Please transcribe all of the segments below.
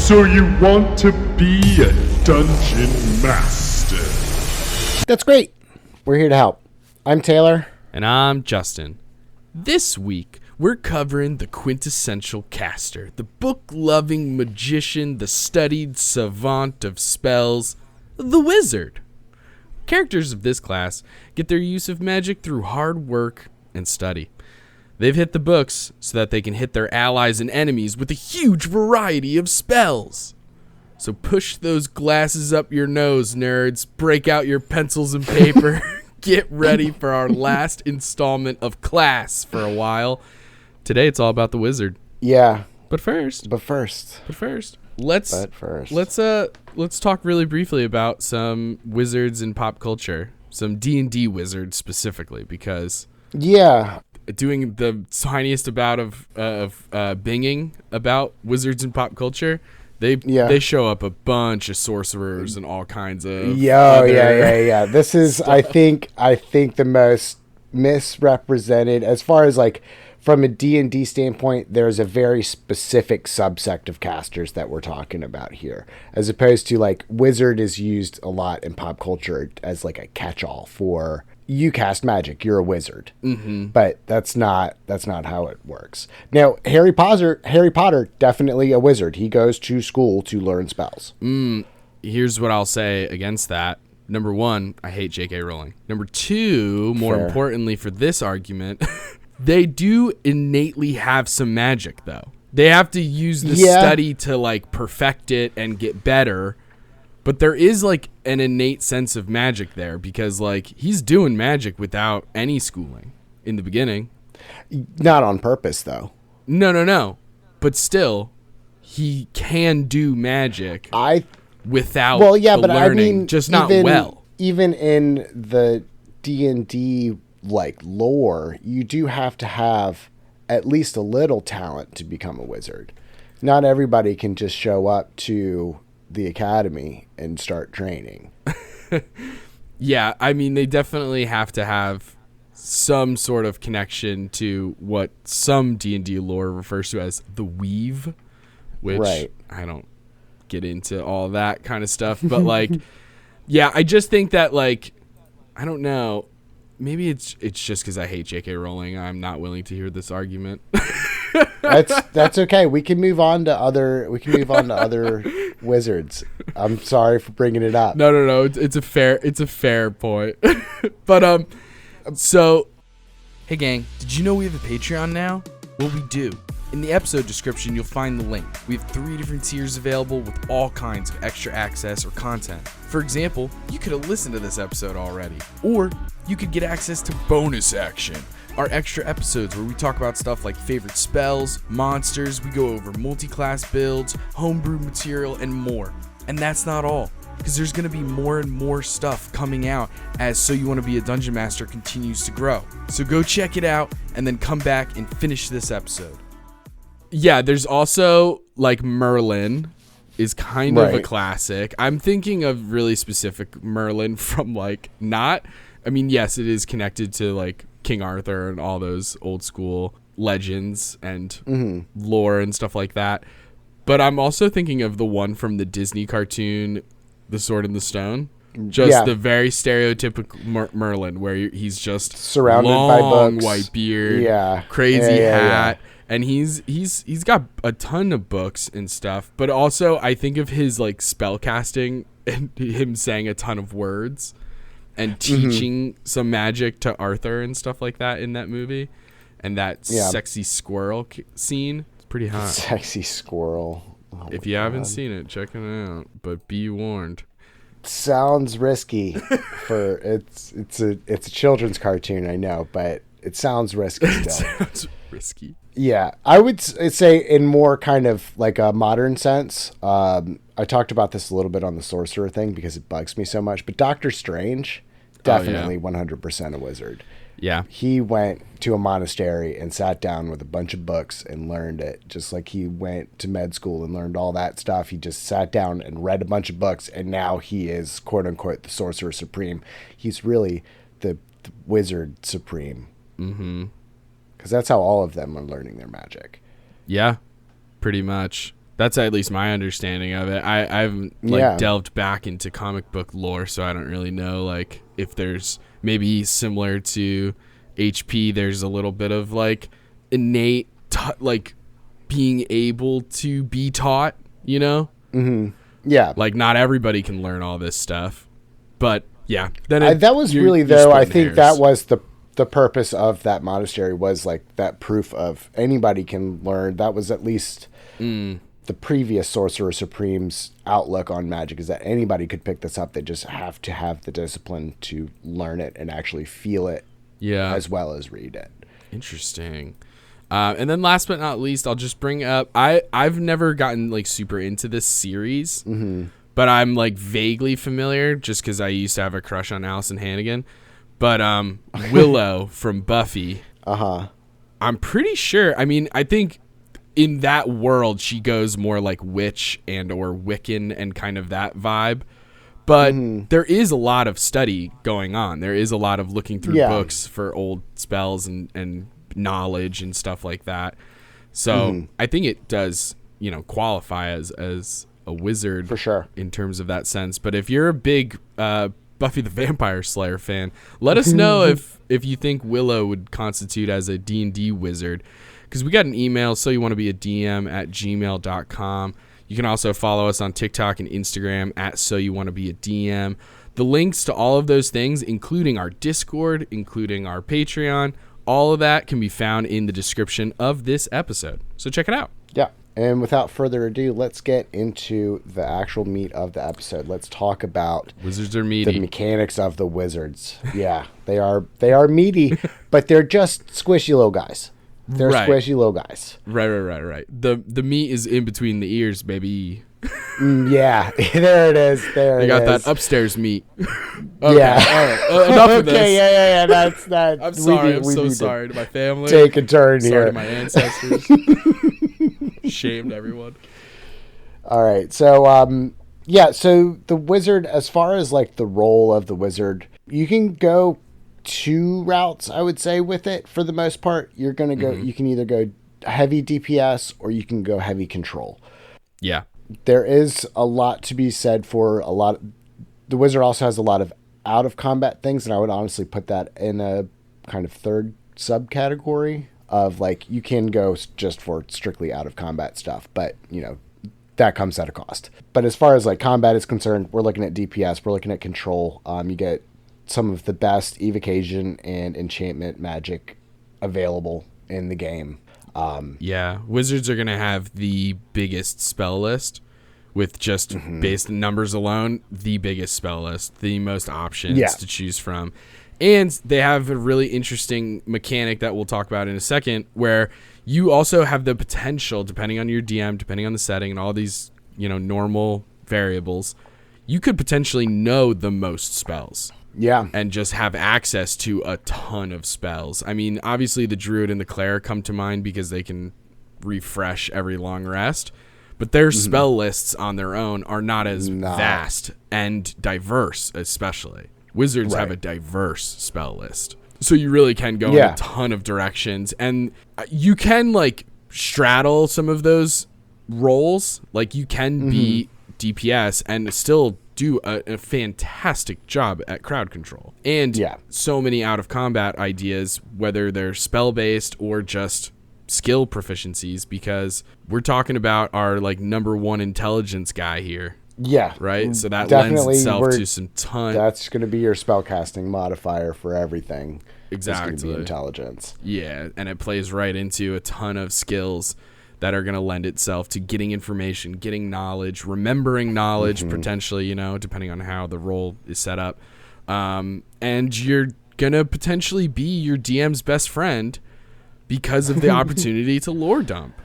So you want to be a dungeon master? That's great. We're here to help. I'm Taylor. And I'm Justin. This week, we're covering the quintessential caster, the book-loving magician, the studied savant of spells, the wizard. Characters of this class get their use of magic through hard work and study. They've hit the books so that they can hit their allies and enemies with a huge variety of spells. So push those glasses up your nose, nerds. Break out your pencils and paper. Get ready for our last installment of class for a while. Today it's all about the wizard. Yeah. But first, let's talk really briefly about some wizards in pop culture, some D&D wizards specifically, because doing the tiniest amount of binging about wizards in pop culture, they show up a bunch of sorcerers and all kinds of yeah. This is I think the most misrepresented as far as like from a D&D standpoint. There's a very specific subsect of casters that we're talking about here, as opposed to like wizard is used a lot in pop culture as like a catch-all for you cast magic, you're a wizard. Mm-hmm. But that's not how it works. Now, Harry Potter, definitely a wizard. He goes to school to learn spells. Here's what I'll say against that. Number one, I hate J.K. Rowling. Number two, more importantly for this argument, they do innately have some magic, though. They have to use the study to like perfect it and get better. But there is like an innate sense of magic there because like he's doing magic without any schooling in the beginning. Not on purpose though. No. But still, he can do magic without learning, just not well. Even in the D&D like lore, you do have to have at least a little talent to become a wizard. Not everybody can just show up to the academy and start training. Yeah, I mean, they definitely have to have some sort of connection to what some D&D lore refers to as the weave, which I don't get into all that kind of stuff, but like, yeah, I just think that like, I don't know, maybe it's just because I hate J.K. Rowling. I'm not willing to hear this argument. That's okay. We can move on to other wizards. I'm sorry for bringing it up. No. It's a fair point. But so hey gang, did you know we have a Patreon now? Well, we do. In the episode description, you'll find the link. We have 3 different tiers available with all kinds of extra access or content. For example, you could have listened to this episode already, or you could get access to bonus action, our extra episodes where we talk about stuff like favorite spells, monsters, we go over multi-class builds, homebrew material, and more. And that's not all, because there's going to be more and more stuff coming out as So You Want to Be a Dungeon Master continues to grow. So go check it out, and then come back and finish this episode. Yeah, there's also, like, Merlin is kind of a classic. I'm thinking of really specific Merlin from, like, yes, it is connected to, like, King Arthur and all those old school legends and lore and stuff like that. But I'm also thinking of the one from the Disney cartoon, The Sword in the Stone. Just the very stereotypical Merlin, where he's just surrounded by books, white beard, crazy hat. And he's got a ton of books and stuff, but also I think of his like spell casting and him saying a ton of words and teaching some magic to Arthur and stuff like that in that movie. And that sexy squirrel scene, it's pretty hot. Sexy squirrel. Oh if you haven't seen it, check it out. But be warned. Sounds risky for it's a children's cartoon, I know, but it sounds risky still. It sounds risky. Yeah, I would say in more kind of like a modern sense. I talked about this a little bit on the sorcerer thing because it bugs me so much. But Doctor Strange, definitely 100% a wizard. Yeah. He went to a monastery and sat down with a bunch of books and learned it. Just like he went to med school and learned all that stuff. He just sat down and read a bunch of books, and now he is, quote unquote, the sorcerer supreme. He's really the wizard supreme. Mm-hmm. Because that's how all of them are learning their magic. Yeah, pretty much. That's at least my understanding of it. I haven't delved back into comic book lore, so I don't really know like if there's maybe similar to HP. There's a little bit of like innate like being able to be taught. You know? Mm-hmm. Yeah. Like not everybody can learn all this stuff, but yeah. Then that was really though. I think that was the purpose of that monastery was like that proof of anybody can learn. That was at least. The previous Sorcerer Supreme's outlook on magic is that anybody could pick this up. They just have to have the discipline to learn it and actually feel it as well as read it. Interesting. And then last but not least, I'll just bring up, I've never gotten like super into this series, but I'm like vaguely familiar just because I used to have a crush on Allison Hannigan. But Willow from Buffy, I'm pretty sure, I mean, I think in that world, she goes more like witch and or Wiccan and kind of that vibe. But there is a lot of study going on. There is a lot of looking through books for old spells and knowledge and stuff like that. So I think it does, qualify as a wizard for sure in terms of that sense. But if you're a big Buffy the Vampire Slayer fan, let us know if you think Willow would constitute as a D&D wizard. Because we got an email, soyouwannabeadm@gmail.com. You can also follow us on TikTok and Instagram at soyouwannabeadm. The links to all of those things, including our Discord, including our Patreon, all of that can be found in the description of this episode. So check it out. Yeah. And without further ado, let's get into the actual meat of the episode. Let's talk about wizards are meaty. The mechanics of the wizards. Yeah, they are meaty, but they're just squishy little guys. They're squishy little guys. Right. The meat is in between the ears, baby. Yeah, there it is. They got that upstairs meat. Okay, yeah. All right. Enough of this. Yeah. That's that. I'm sorry. I'm so sorry to my family. Take a turn here. Sorry to my ancestors. Shamed everyone. All right. So, so the wizard, as far as like the role of the wizard, you can go two routes, I would say, with it. For the most part, you're going to go, you can either go heavy DPS or you can go heavy control. Yeah. There is a lot to be said for the wizard also has a lot of out of combat things. And I would honestly put that in a kind of third subcategory of like, you can go just for strictly out of combat stuff, but that comes at a cost. But as far as like combat is concerned, we're looking at DPS, we're looking at control. You get some of the best evocation and enchantment magic available in the game. Wizards are going to have the biggest spell list with just based on numbers alone, the biggest spell list, the most options to choose from. And they have a really interesting mechanic that we'll talk about in a second where you also have the potential, depending on your DM, depending on the setting and all these, normal variables, you could potentially know the most spells. Yeah. And just have access to a ton of spells. I mean, obviously the Druid and the Cleric come to mind because they can refresh every long rest. But their spell lists on their own are not as vast and diverse, especially. Wizards have a diverse spell list. So you really can go in a ton of directions. And you can, like, straddle some of those roles. Like, you can be DPS and still do a fantastic job at crowd control. And so many out of combat ideas, whether they're spell based or just skill proficiencies, because we're talking about our like number one intelligence guy here. Yeah. Right? So that lends itself to some ton. That's going to be your spellcasting modifier for everything. Exactly. It's going to be intelligence. Yeah. And it plays right into a ton of skills that are going to lend itself to getting information, getting knowledge, remembering knowledge, potentially, depending on how the role is set up. And you're going to potentially be your DM's best friend because of the opportunity to lore dump.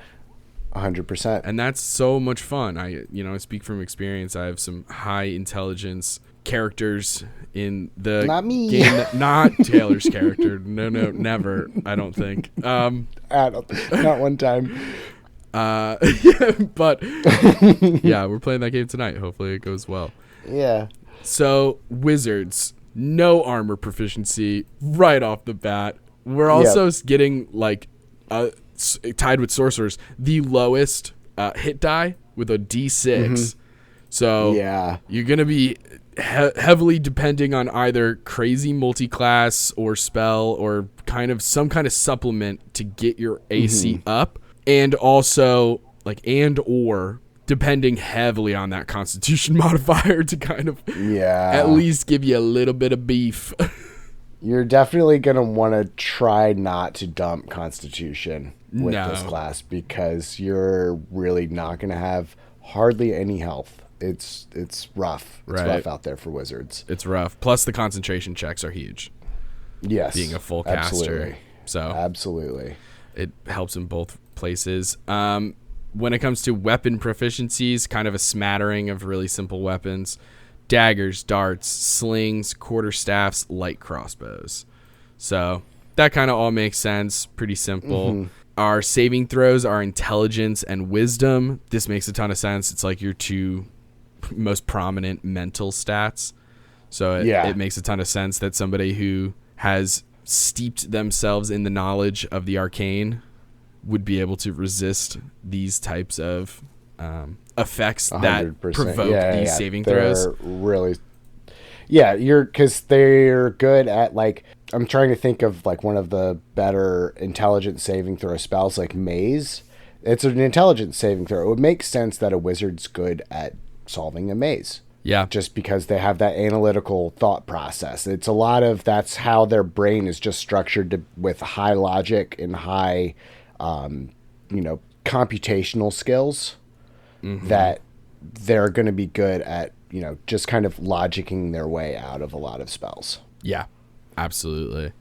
100%. And that's so much fun. I speak from experience. I have some high intelligence characters in the game. Not Taylor's character. No, never. I don't think. Not one time. But we're playing that game tonight. Hopefully it goes well. Yeah. So wizards, no armor proficiency right off the bat. We're also getting like tied with sorcerers, the lowest hit die with a D6. So Yeah. you're going to be heavily depending on either crazy multi-class or spell or kind of some kind of supplement to get your AC up, and also like or depending heavily on that Constitution modifier to kind of at least give you a little bit of beef. You're definitely going to want to try not to dump Constitution with this class, because you're really not going to have hardly any health. It's rough. It's rough out there for wizards. It's rough. Plus the concentration checks are huge. Yes. Being a full absolutely. caster. So absolutely. It helps in both places. When it comes to weapon proficiencies, kind of a smattering of really simple weapons. Daggers, darts, slings, quarterstaffs, light crossbows. So that kind of all makes sense. Pretty simple. Our saving throws are intelligence and wisdom. This makes a ton of sense. It's like your two most prominent mental stats. So it makes a ton of sense that somebody who has steeped themselves in the knowledge of the arcane would be able to resist these types of effects 100%. That provoke these saving throws. Really, because they're good at, like, I'm trying to think of like one of the better intelligence saving throw spells, like maze. It's an intelligence saving throw. It would make sense that a wizard's good at solving a maze. Yeah. Just because they have that analytical thought process. It's a lot of, that's how their brain is just structured with high logic and high, computational skills, that they're going to be good at, just kind of logicking their way out of a lot of spells. Yeah, absolutely.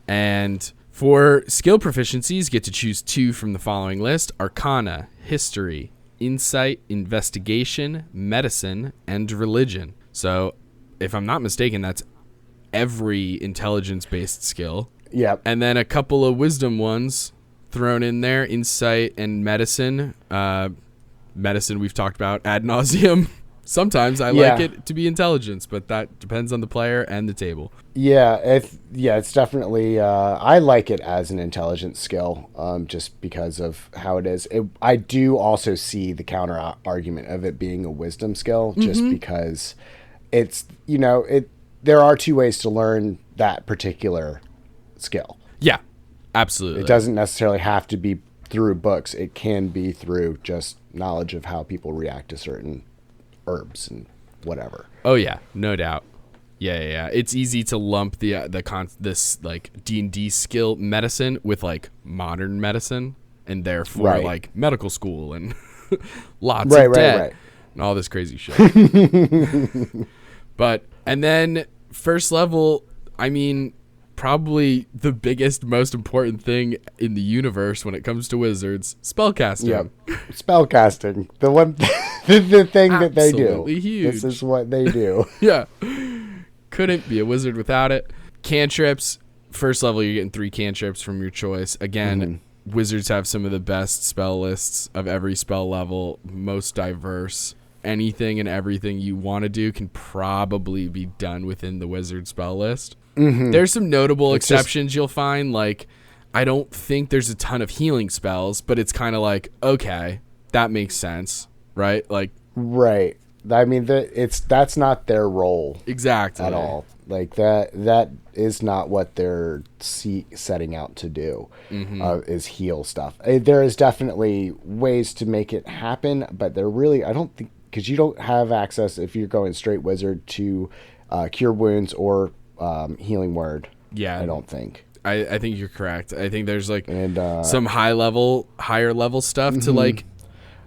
And for skill proficiencies, get to choose 2 from the following list: Arcana, History, Insight, Investigation, Medicine, and Religion. So if I'm not mistaken, that's every intelligence-based skill. Yep. And then a couple of wisdom ones thrown in there: Insight and Medicine. Medicine we've talked about ad nauseum. Sometimes I like it to be intelligence, but that depends on the player and the table. Yeah, it's definitely. I like it as an intelligence skill, just because of how it is. I do also see the counter argument of it being a wisdom skill, just because it's there are 2 ways to learn that particular skill. Yeah, absolutely. It doesn't necessarily have to be through books. It can be through just knowledge of how people react to certain herbs and whatever. Oh yeah, no doubt. Yeah. It's easy to lump this like D&D skill medicine with like modern medicine, and therefore like medical school and lots of debt and all this crazy shit. And then first level, I mean, probably the biggest, most important thing in the universe when it comes to wizards: spellcasting. Yep. Spellcasting. The one the thing that they do. Absolutely huge. This is what they do. Yeah. Couldn't be a wizard without it. Cantrips. First level, you're getting 3 cantrips from your choice. Again, wizards have some of the best spell lists of every spell level, most diverse. Anything and everything you want to do can probably be done within the wizard spell list. There's some notable exceptions you'll find. Like, I don't think there's a ton of healing spells, but it's kind of like, okay, that makes sense, right? Like, right. I mean, that's not their role exactly at all. Like that is not what they're setting out to do. Is heal stuff. There is definitely ways to make it happen, but they're really, I don't think, because you don't have access if you're going straight wizard to cure wounds or healing word. Yeah, I don't think. I think you're correct. I think there's like some higher level stuff to like.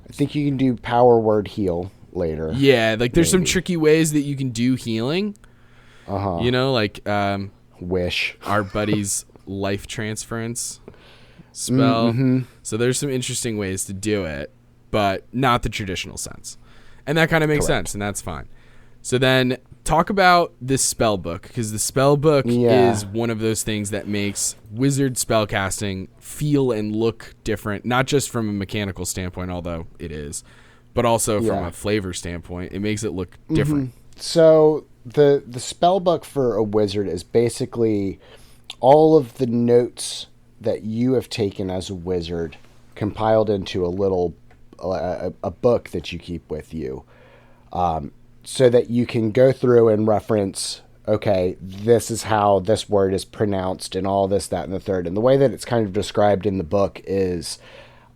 I think you can do power word heal later. Yeah, like there's some tricky ways that you can do healing. Like wish our buddy's life transference spell. So there's some interesting ways to do it, but not the traditional sense. And that kind of makes sense, and that's fine. So then talk about this spell book, because the spell book is one of those things that makes wizard spellcasting feel and look different, not just from a mechanical standpoint, although it is, but also from a flavor standpoint. It makes it look different. So the spell book for a wizard is basically all of the notes that you have taken as a wizard compiled into a little a book that you keep with you, so that you can go through and reference, okay, this is how this word is pronounced and all this, that, and the third. And the way that it's kind of described in the book is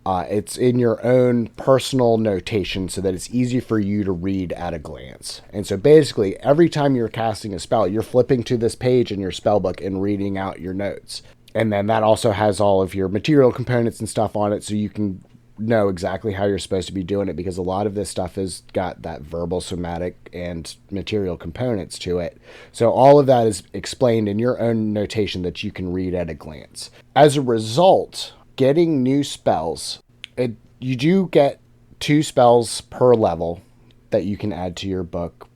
it's in your own personal notation so that it's easy for you to read at a glance. And so basically, every time you're casting a spell, you're flipping to this page in your spell book and reading out your notes. And then that also has all of your material components and stuff on it, so you can know exactly how you're supposed to be doing it, because a lot of this stuff has got that verbal, somatic, and material components to it. So all of that is explained in your own notation that you can read at a glance. As a result, getting new spells, you do get 2 spells per level that you can add to your book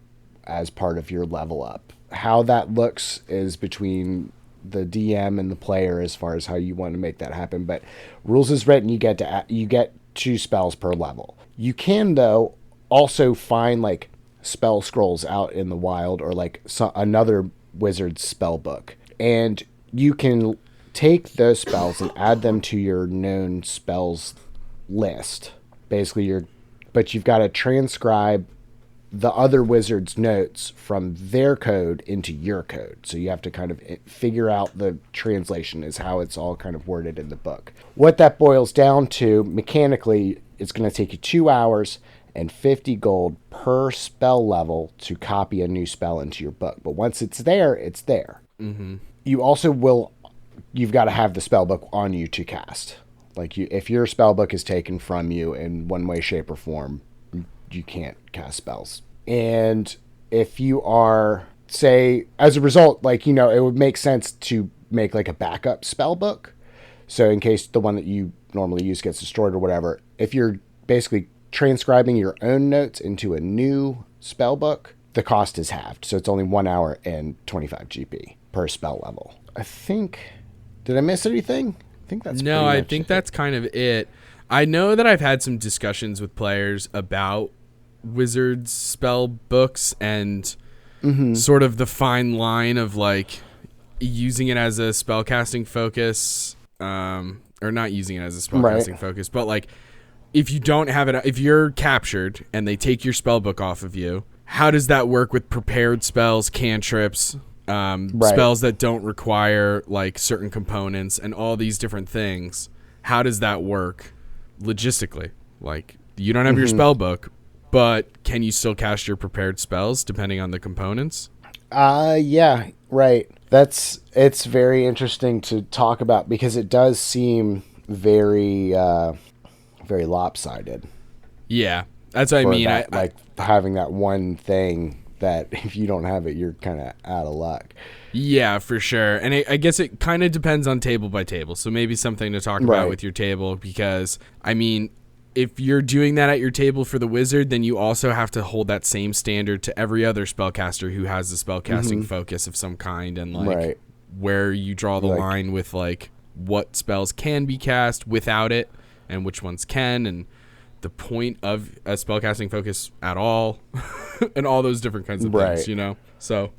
as part of your level up. How that looks is between the DM and the player as far as how you want to make that happen, but rules is written, you get 2 spells per level. You can, though, also find like spell scrolls out in the wild, or like another wizard's spell book, and you can take those spells and add them to your known spells list. Basically, but you've got to transcribe the other wizard's notes from their code into your code. So you have to kind of figure out the translation, is how it's all kind of worded in the book. What that boils down to, mechanically, it's going to take you 2 hours and 50 gold per spell level to copy a new spell into your book. But once it's there, it's there. Mm-hmm. You also you've got to have the spell book on you to cast. Like, if your spell book is taken from you in one way, shape, or form, you can't cast spells. And if you are, say, as a result, like, it would make sense to make like a backup spell book. So in case the one that you normally use gets destroyed or whatever, if you're basically transcribing your own notes into a new spell book, the cost is halved. So it's only 1 hour and 25 GP per spell level. Did I miss anything? I think that's no, I think that's kind of it. I know that I've had some discussions with players about wizards spell books and sort of the fine line of like using it as a spellcasting focus, or not using it as a spellcasting focus, but like if you don't have it, if you're captured and they take your spell book off of you, how does that work with prepared spells, cantrips, spells that don't require like certain components and all these different things? How does that work logistically? Like, you don't have your spell book, but can you still cast your prepared spells depending on the components? Yeah, right. It's very interesting to talk about, because it does seem very, very lopsided. Yeah, that's what I mean. Like having that one thing that if you don't have it, you're kind of out of luck. Yeah, for sure. And I guess it kind of depends on table by table. So maybe something to talk about with your table, because, I mean, if you're doing that at your table for the wizard, then you also have to hold that same standard to every other spellcaster who has a spellcasting focus of some kind, and like where you draw the line with like what spells can be cast without it and which ones can, and the point of a spellcasting focus at all, and all those different kinds of things, So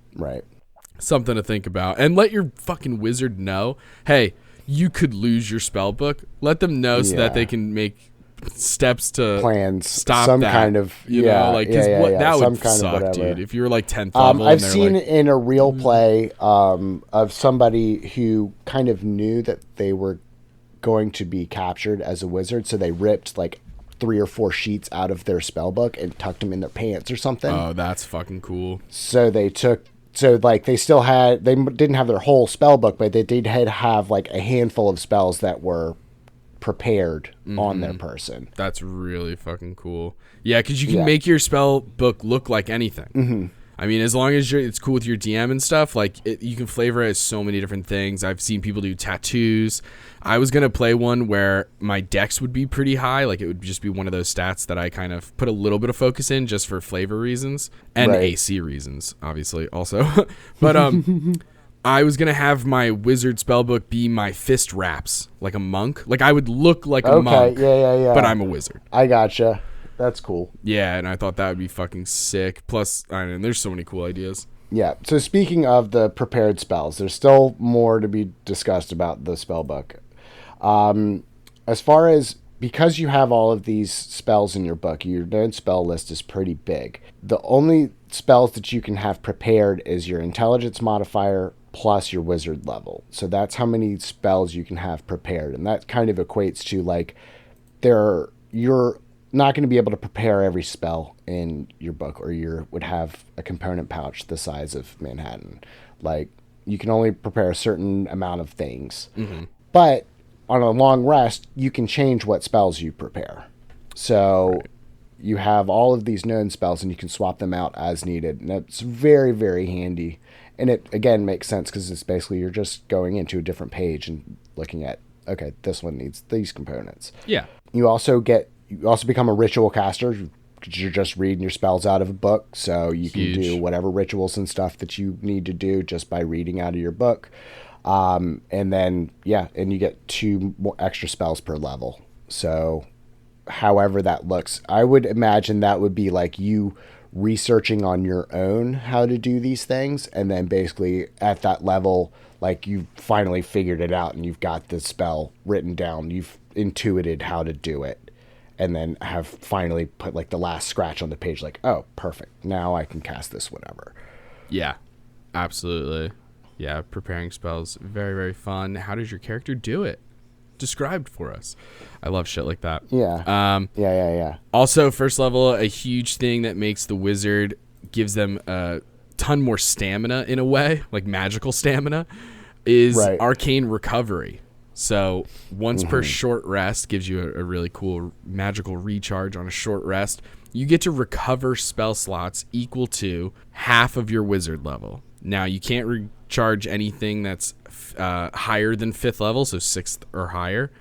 something to think about. And let your fucking wizard know, hey, you could lose your spell book. Let them know so that they can make steps to plans, stop some that, kind of that some would kind suck, of dude. If you were like 10th level, I've seen it in a real play of somebody who kind of knew that they were going to be captured as a wizard, so they ripped like 3 or 4 sheets out of their spell book and tucked them in their pants or something. Oh, that's fucking cool. So they still had, they didn't have their whole spell book, but they did have like a handful of spells that were prepared on their person. That's really fucking cool. Yeah, because you can make your spell book look like anything. I mean, as long as it's cool with your DM and stuff, like you can flavor it as so many different things. I've seen people do tattoos. I was going to play one where my dex would be pretty high. Like, it would just be one of those stats that I kind of put a little bit of focus in just for flavor reasons and AC reasons, obviously, also. But I was going to have my wizard spellbook be my fist wraps, like a monk. Like, I would look like a monk, but I'm a wizard. I gotcha. That's cool. Yeah, and I thought that would be fucking sick. Plus, I mean, there's so many cool ideas. Yeah, so speaking of the prepared spells, there's still more to be discussed about the spellbook. As far as because you have all of these spells in your book, your known spell list is pretty big. The only spells that you can have prepared is your intelligence modifier plus your wizard level. So that's how many spells you can have prepared. And that kind of equates to like you're not going to be able to prepare every spell in your book, or you would have a component pouch the size of Manhattan. Like, you can only prepare a certain amount of things. Mm-hmm. But on a long rest, you can change what spells you prepare. So you have all of these known spells and you can swap them out as needed. And it's very, very handy. And it, again, makes sense because it's basically you're just going into a different page and looking at, okay, this one needs these components. Yeah. You also become a ritual caster. You're just reading your spells out of a book. So you can do whatever rituals and stuff that you need to do just by reading out of your book. And then, and you get 2 more extra spells per level. So however that looks, I would imagine that would be like you researching on your own how to do these things. And then basically at that level, like you finally figured it out and you've got the spell written down. You've intuited how to do it. And then have finally put like the last scratch on the page, like, oh, perfect. Now I can cast this whenever. Yeah, absolutely. Yeah, preparing spells, very, very fun. How does your character do it? Described for us. I love shit like that. Yeah. Yeah. Also, first level, a huge thing that makes the wizard, gives them a ton more stamina in a way, like magical stamina, is arcane recovery. So once per short rest, gives you a really cool magical recharge on a short rest. You get to recover spell slots equal to half of your wizard level. Now, you can't recharge anything that's higher than 5th level, so 6th or higher.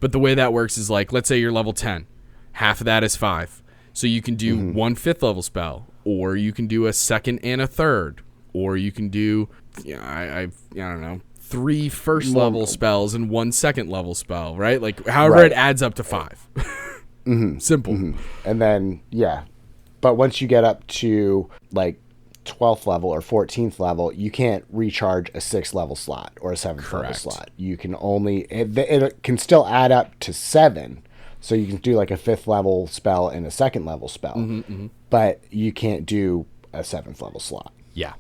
But the way that works is like, let's say you're level 10. Half of that is 5. So you can do 1 5th level spell, or you can do a 2nd and a 3rd, or you can do, I don't know, 3 first level spells and 1 second level spell, right? Like, however it adds up to 5. Simple. And then, but once you get up to like 12th level or 14th level, you can't recharge a 6th level slot or a 7th level slot. You can only, it can still add up to 7. So you can do like a 5th level spell and a 2nd level spell, but you can't do a 7th level slot. Yeah,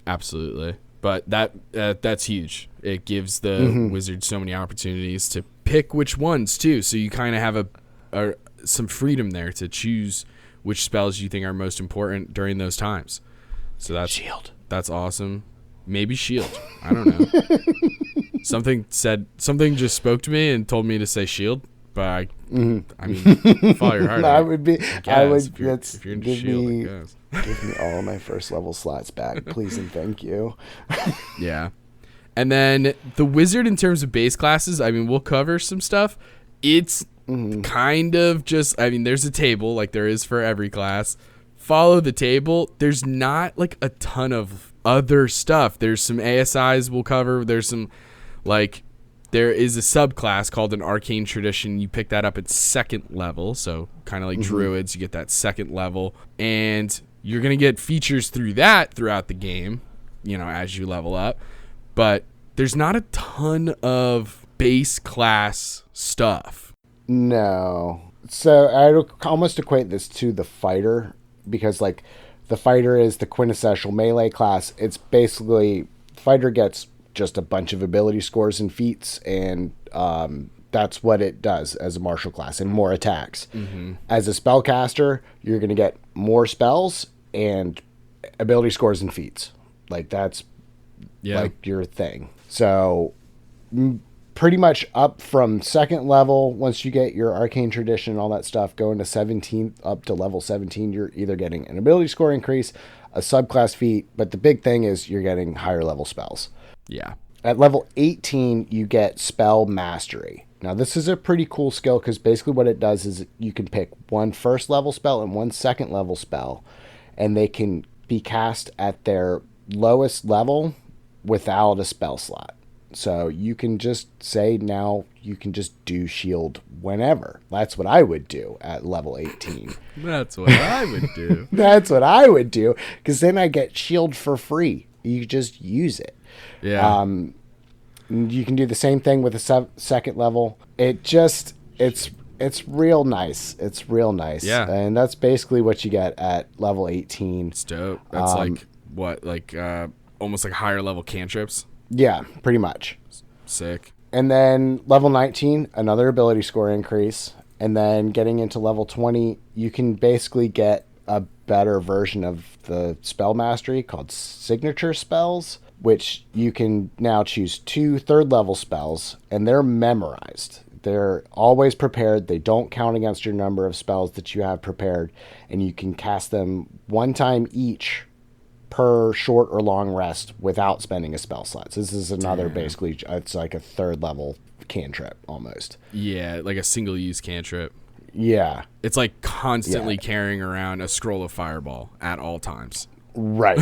absolutely. But that's huge. It gives the wizard so many opportunities to pick which ones too. So you kind of have some freedom there to choose which spells you think are most important during those times. So that's shield. That's awesome. Maybe shield. I don't know. Something just spoke to me and told me to say shield. But I mean, follow your heart. If you're into shield, I guess. Give me all of my first level slots back, please and thank you. Yeah. And then the wizard, in terms of base classes, I mean, we'll cover some stuff. It's kind of just, I mean, there's a table like there is for every class. Follow the table. There's not like a ton of other stuff. There's some ASIs we'll cover. There's some like, there is a subclass called an arcane tradition. You pick that up at 2nd level. So kind of like druids, you get that 2nd level. And you're going to get features through that throughout the game, as you level up. But there's not a ton of base class stuff. No. So I would almost equate this to the fighter, because like the fighter is the quintessential melee class. It's basically, fighter gets just a bunch of ability scores and feats, and that's what it does as a martial class, and more attacks. As a spellcaster, you're going to get more spells and ability scores and feats. Like that's like your thing. So pretty much up from 2nd level, once you get your arcane tradition and all that stuff, going to 17 up to level 17, you're either getting an ability score increase, a subclass feat, but the big thing is you're getting higher level spells. Yeah. At level 18, you get spell mastery. Now, this is a pretty cool skill because basically what it does is you can pick 1 first level spell and 1 second level spell, and they can be cast at their lowest level without a spell slot. So you can just say now you can just do shield whenever. That's what I would do at level 18. That's what I would do. That's what I would do, because then I get shield for free. You just use it. Yeah. You can do the same thing with a 2nd level. It's It's real nice. It's real nice. Yeah. And that's basically what you get at level 18. It's dope. That's like what, like almost like higher level cantrips. Yeah, pretty much. Sick. And then level 19, another ability score increase. And then getting into level 20, you can basically get a better version of the spell mastery called signature spells, which you can now choose 2 third level spells, and they're memorized. They're always prepared. They don't count against your number of spells that you have prepared, and you can cast them one time each per short or long rest without spending a spell slot. So this is another basically, it's like a third level cantrip almost. Yeah, like a single use cantrip. Yeah. It's like constantly carrying around a scroll of fireball at all times. Right.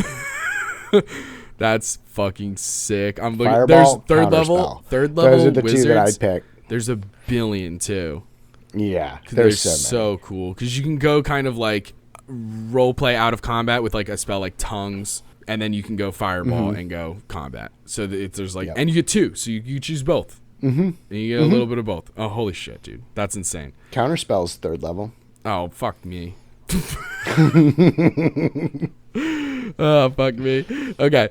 That's fucking sick. I'm looking. Fireball, There's third counterspell. third level. Those are the wizards, 2 that I'd pick. There's a billion too. Yeah, They're there's so many. so cool because you can go kind of like role play out of combat with like a spell like tongues, and then you can go fireball and go combat. So there's like, and you get 2, so you choose both. And you get a little bit of both. Oh, holy shit, dude, that's insane. Counterspell's third level. Oh, fuck me. Oh, fuck me. Okay.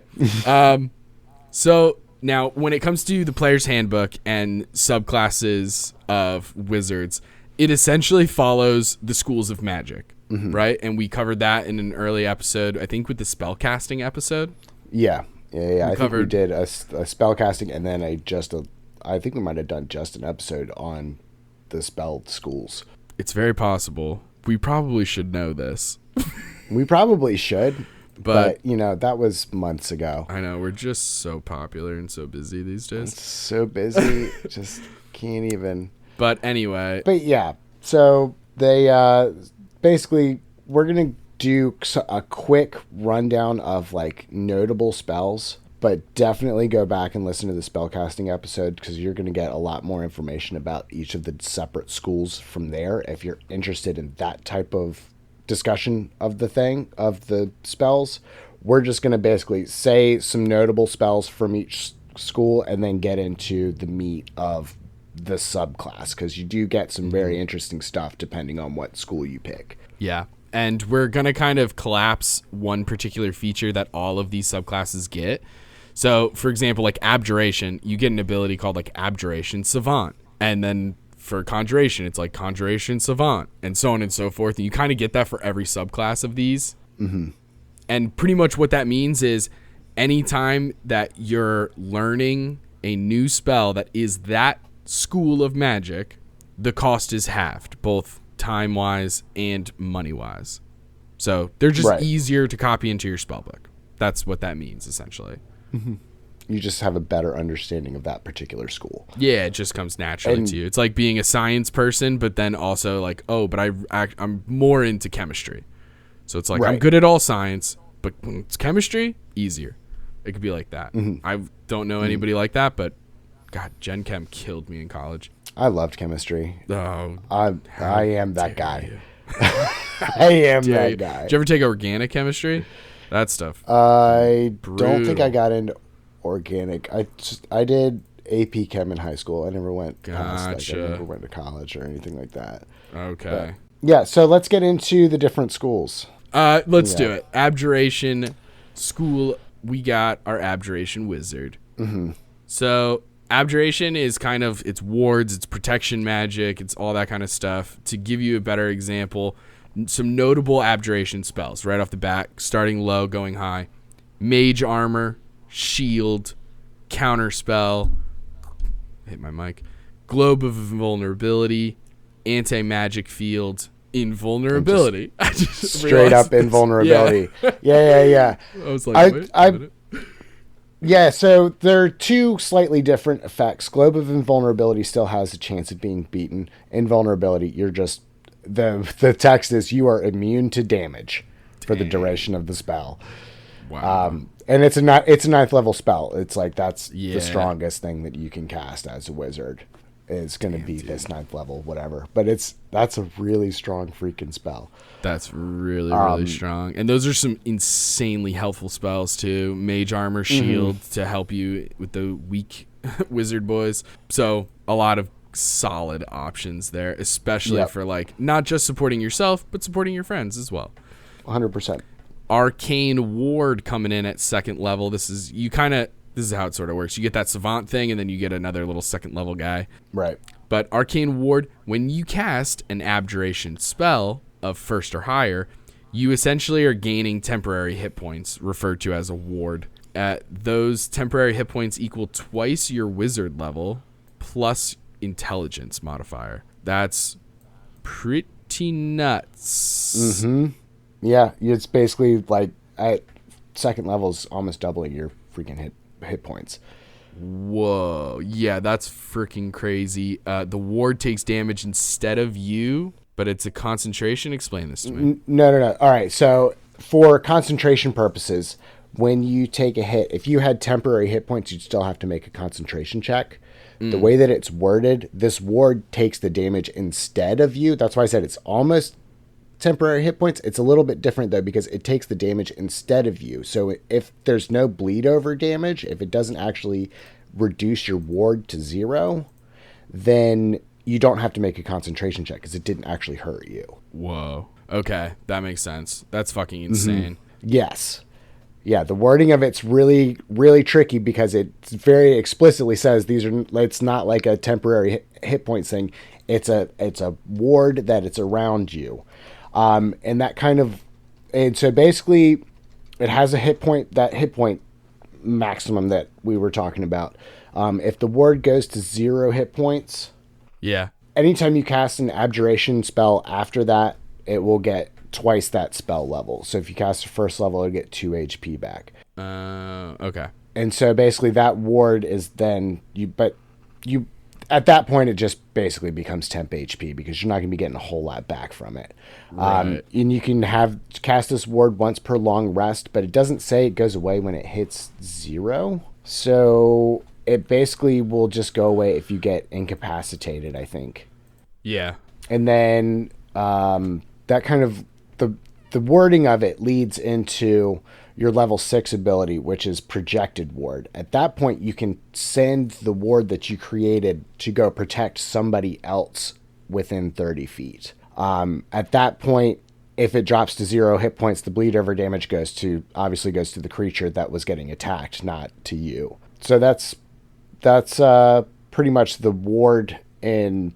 So now when it comes to the player's handbook and subclasses of wizards, it essentially follows the schools of magic, right? And we covered that in an early episode, I think with the spellcasting episode. Yeah. I think we covered- did a spellcasting, and then I think we might have done just an episode on the spell schools. It's very possible. We probably should know this. We probably should, But that was months ago. I know, we're just so popular and so busy these days. So busy, just can't even. But anyway. But yeah, so they basically, we're going to do a quick rundown of like notable spells, but definitely go back and listen to the spellcasting episode because you're going to get a lot more information about each of the separate schools from there if you're interested in that type of discussion of the spells. We're just going to basically say some notable spells from each school and then get into the meat of the subclass because you do get some very interesting stuff depending on what school you pick. Yeah. And we're going to kind of collapse one particular feature that all of these subclasses get. So, for example, like Abjuration, you get an ability called like Abjuration Savant. And then for Conjuration, it's like Conjuration Savant, and so on and so forth. And you kind of get that for every subclass of these. And pretty much what that means is anytime that you're learning a new spell that is that school of magic, the cost is halved, both time-wise and money-wise. So they're just easier to copy into your spellbook. That's what that means, essentially. You just have a better understanding of that particular school. Yeah, it just comes naturally to you. It's like being a science person, but then also like, but I'm more into chemistry. So it's like I'm good at all science, but when it's chemistry, easier. It could be like that. I don't know anybody like that, but God, Gen Chem killed me in college. I loved chemistry. Oh, I am that guy. I am that guy. Did you ever take organic chemistry? That stuff. I don't think I got into organic. I did AP Chem in high school. I never went past, I never went to college or anything like that. Okay. But, yeah, so let's get into the different schools. Let's do it. Abjuration school. We got our Abjuration Wizard. So Abjuration is kind of, it's wards, it's protection magic, it's all that kind of stuff. To give you a better example, some notable Abjuration spells right off the bat, starting low, going high. Mage Armor, Shield, Counterspell, hit my mic, Globe of Invulnerability, Anti-Magic Field, Invulnerability. Straight up invulnerability. Yeah. I was like, wait a minute. Yeah, so there are 2 slightly different effects. Globe of Invulnerability still has a chance of being beaten. Invulnerability, you're just... The text is you are immune to damage for the duration of the spell. Wow. And it's a 9th level spell. It's like that's the strongest thing that you can cast as a wizard. Is going to be this 9th level, whatever. But that's a really strong freaking spell. That's really strong. And those are some insanely helpful spells too. Mage Armor, Shield to help you with the weak wizard boys. So a lot of solid options there, especially for like not just supporting yourself, but supporting your friends as well. 100%. Arcane Ward coming in at second level. This is how it sort of works. You get that savant thing, and then you get another little second level guy. Right. But Arcane Ward, when you cast an abjuration spell of first or higher, you essentially are gaining temporary hit points, referred to as a ward. Those temporary hit points equal twice your wizard level plus intelligence modifier. That's pretty nuts. Mm-hmm. Yeah, it's basically like at second level is almost doubling your freaking hit points. Whoa. Yeah, that's freaking crazy. The ward takes damage instead of you, but it's a concentration. Explain this to me. No. All right, so for concentration purposes, when you take a hit, if you had temporary hit points, you'd still have to make a concentration check. The way that it's worded, this ward takes the damage instead of you. That's why I said it's almost temporary hit points. It's a little bit different though, because it takes the damage instead of you. So if there's no bleed over damage, if it doesn't actually reduce your ward to 0, then you don't have to make a concentration check because it didn't actually hurt you. Whoa. Okay, that makes sense. That's fucking insane. Yes. Yeah, the wording of it's really, really tricky because it very explicitly says it's not like a temporary hit points thing. It's a ward that it's around you. And so basically it has a hit point maximum that we were talking about. If the ward goes to 0 hit points, anytime you cast an abjuration spell after that, it will get twice that spell level. So if you cast a first level, it'll get 2 HP back. Okay. And so basically that ward is then at that point, it just basically becomes temp HP because you're not going to be getting a whole lot back from it. Right. And you can cast this ward once per long rest, but it doesn't say it goes away when it hits 0. So it basically will just go away if you get incapacitated, I think. Yeah. And then that kind of the wording of it leads into your level 6 ability, which is projected ward. At that point, you can send the ward that you created to go protect somebody else within 30 feet. At that point, if it drops to 0 hit points, the bleed over damage obviously goes to the creature that was getting attacked, not to you. So that's pretty much the ward in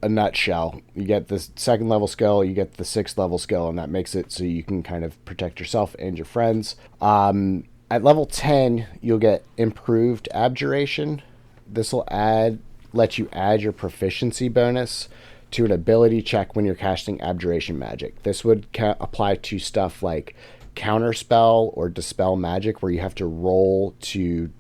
a nutshell. You get the 2nd level skill, you get the 6th level skill, and that makes it so you can kind of protect yourself and your friends. At level 10, you'll get improved abjuration. This will let you add your proficiency bonus to an ability check when you're casting abjuration magic. This would apply to stuff like counterspell or dispel magic, where you have to roll to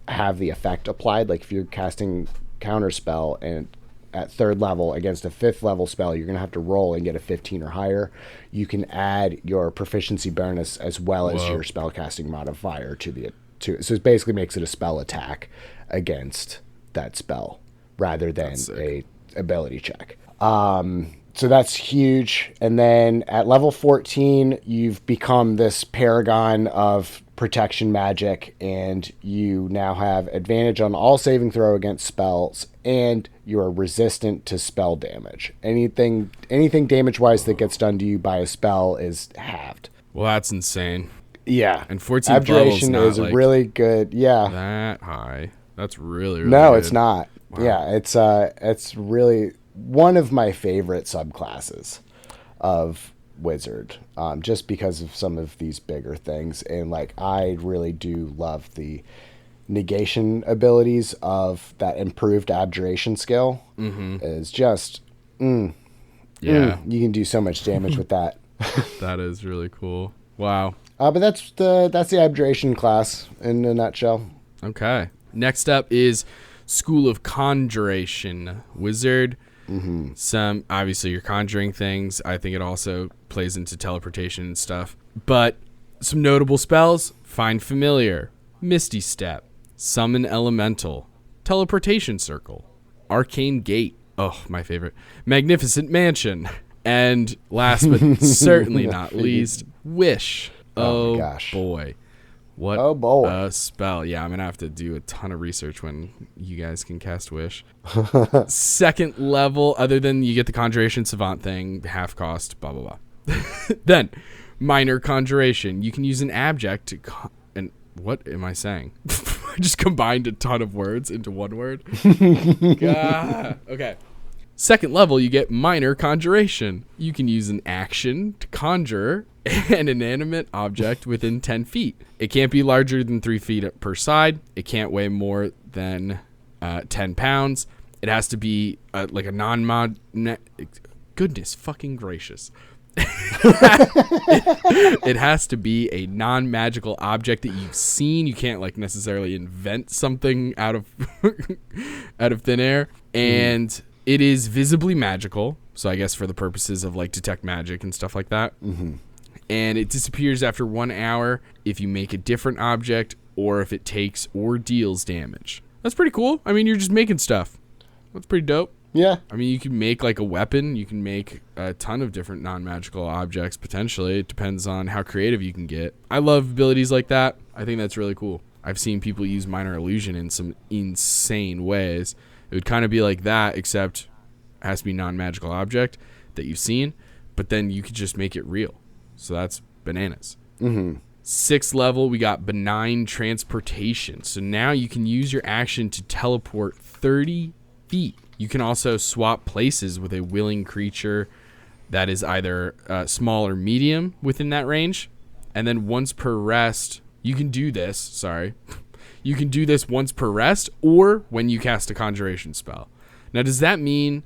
have the effect applied. Like if you're casting counterspell and at 3rd level against a 5th level spell, you're going to have to roll and get a 15 or higher. You can add your proficiency bonus as well as your spellcasting modifier to so it basically makes it a spell attack against that spell rather than a ability check. So that's huge. And then at level 14, you've become this paragon of protection magic, and you now have advantage on all saving throw against spells, and you are resistant to spell damage. Anything damage wise that gets done to you by a spell is halved. Well, that's insane. Yeah, and 14th abjuration is like really good. Yeah, that high. That's really no, good. It's not. Wow. Yeah, it's really one of my favorite subclasses of wizard, just because of some of these bigger things. And like, I really do love the negation abilities of that improved abjuration skill. Is just you can do so much damage with that. That is really cool. Wow. But that's the abjuration class in a nutshell. Okay, next up is School of Conjuration Wizard. Some, obviously, you're conjuring things. I think it also plays into teleportation and stuff. But some notable spells: Find Familiar, Misty Step, Summon Elemental, Teleportation Circle, Arcane Gate, oh, my favorite, Magnificent Mansion, and last but certainly not least, Wish. Oh, gosh. Boy. What Oh, boy. a spell. Yeah, I'm going to have to do a ton of research when you guys can cast Wish. Second level, other than you get the Conjuration Savant thing, half cost, blah, blah, blah. Then, Minor Conjuration. You can use an abject to... and what am I saying? I just combined a ton of words into one word. Okay. Second level, you get Minor Conjuration. You can use an action to conjure an inanimate object within 10 feet. It can't be larger than 3 feet per side. It can't weigh more than 10 pounds. It has to be like a non-mod... goodness fucking gracious. It has to be a non-magical object that you've seen. You can't like necessarily invent something out of out of thin air. And it is visibly magical. So I guess for the purposes of like detect magic and stuff like that. Mm-hmm. And it disappears after 1 hour if you make a different object or if it takes or deals damage. That's pretty cool. I mean, you're just making stuff. That's pretty dope. Yeah. I mean, you can make like a weapon. You can make a ton of different non-magical objects, potentially. It depends on how creative you can get. I love abilities like that. I think that's really cool. I've seen people use Minor Illusion in some insane ways. It would kind of be like that, except it has to be non-magical object that you've seen, but then you could just make it real. So that's bananas. Mm-hmm. 6th level, we got Benign Transportation. So now you can use your action to teleport 30 feet. You can also swap places with a willing creature that is either small or medium within that range. And then once per rest, you can do this. Sorry. You can do this once per rest or when you cast a conjuration spell. Now, does that mean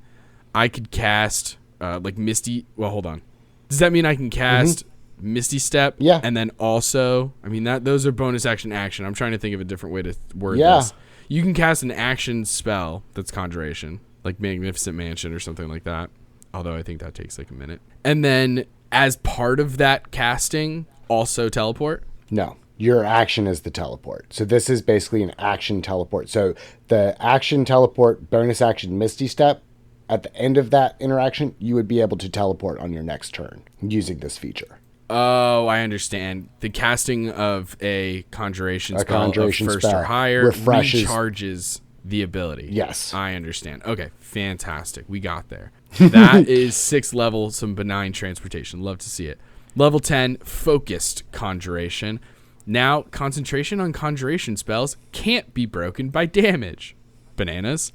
I could cast like Misty? Well, hold on. Does that mean I can cast Misty Step? Yeah. And then also, I mean, those are bonus action. I'm trying to think of a different way to word this. You can cast an action spell that's conjuration, like Magnificent Mansion or something like that. Although I think that takes like a minute. And then as part of that casting, also teleport? No. Your action is the teleport. So this is basically an action teleport. So the action teleport, bonus action Misty Step, at the end of that interaction, you would be able to teleport on your next turn using this feature. Oh, I understand. The casting of a conjuration spell of first spell or higher refreshes, recharges the ability. Yes. I understand. Okay, fantastic. We got there. That is 6th level, some Benign Transportation. Love to see it. Level 10, Focused Conjuration. Now, concentration on conjuration spells can't be broken by damage. Bananas.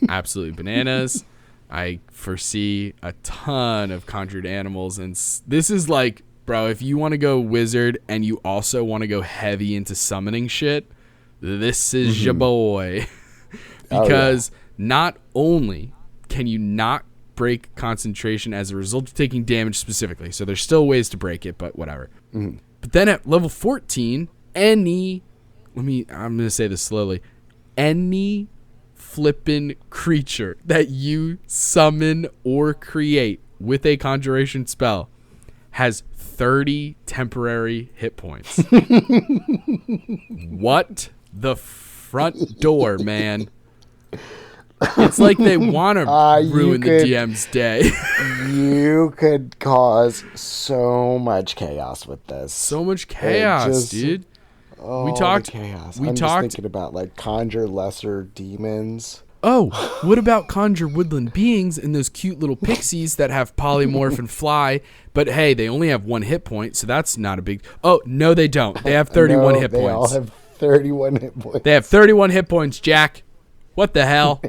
Absolutely bananas. I foresee a ton of conjured animals, and this is like, bro, if you want to go wizard and you also want to go heavy into summoning shit, this is your boy. Because not only can you not break concentration as a result of taking damage specifically, so there's still ways to break it, but whatever. But then at level 14, I'm going to say this slowly, any flippin' creature that you summon or create with a conjuration spell has 30 temporary hit points. What the front door, man? It's like they want to ruin the DM's day. You could cause so much chaos with this. So much chaos, dude. Oh, chaos. I'm just thinking about like conjure lesser demons. Oh, what about conjure woodland beings and those cute little pixies that have polymorph and fly? But hey, they only have 1 hit point, so that's not a big... Oh, no, they don't. They have 31 hit points. They all have 31 hit points. They have 31 hit points, Jack. What the hell?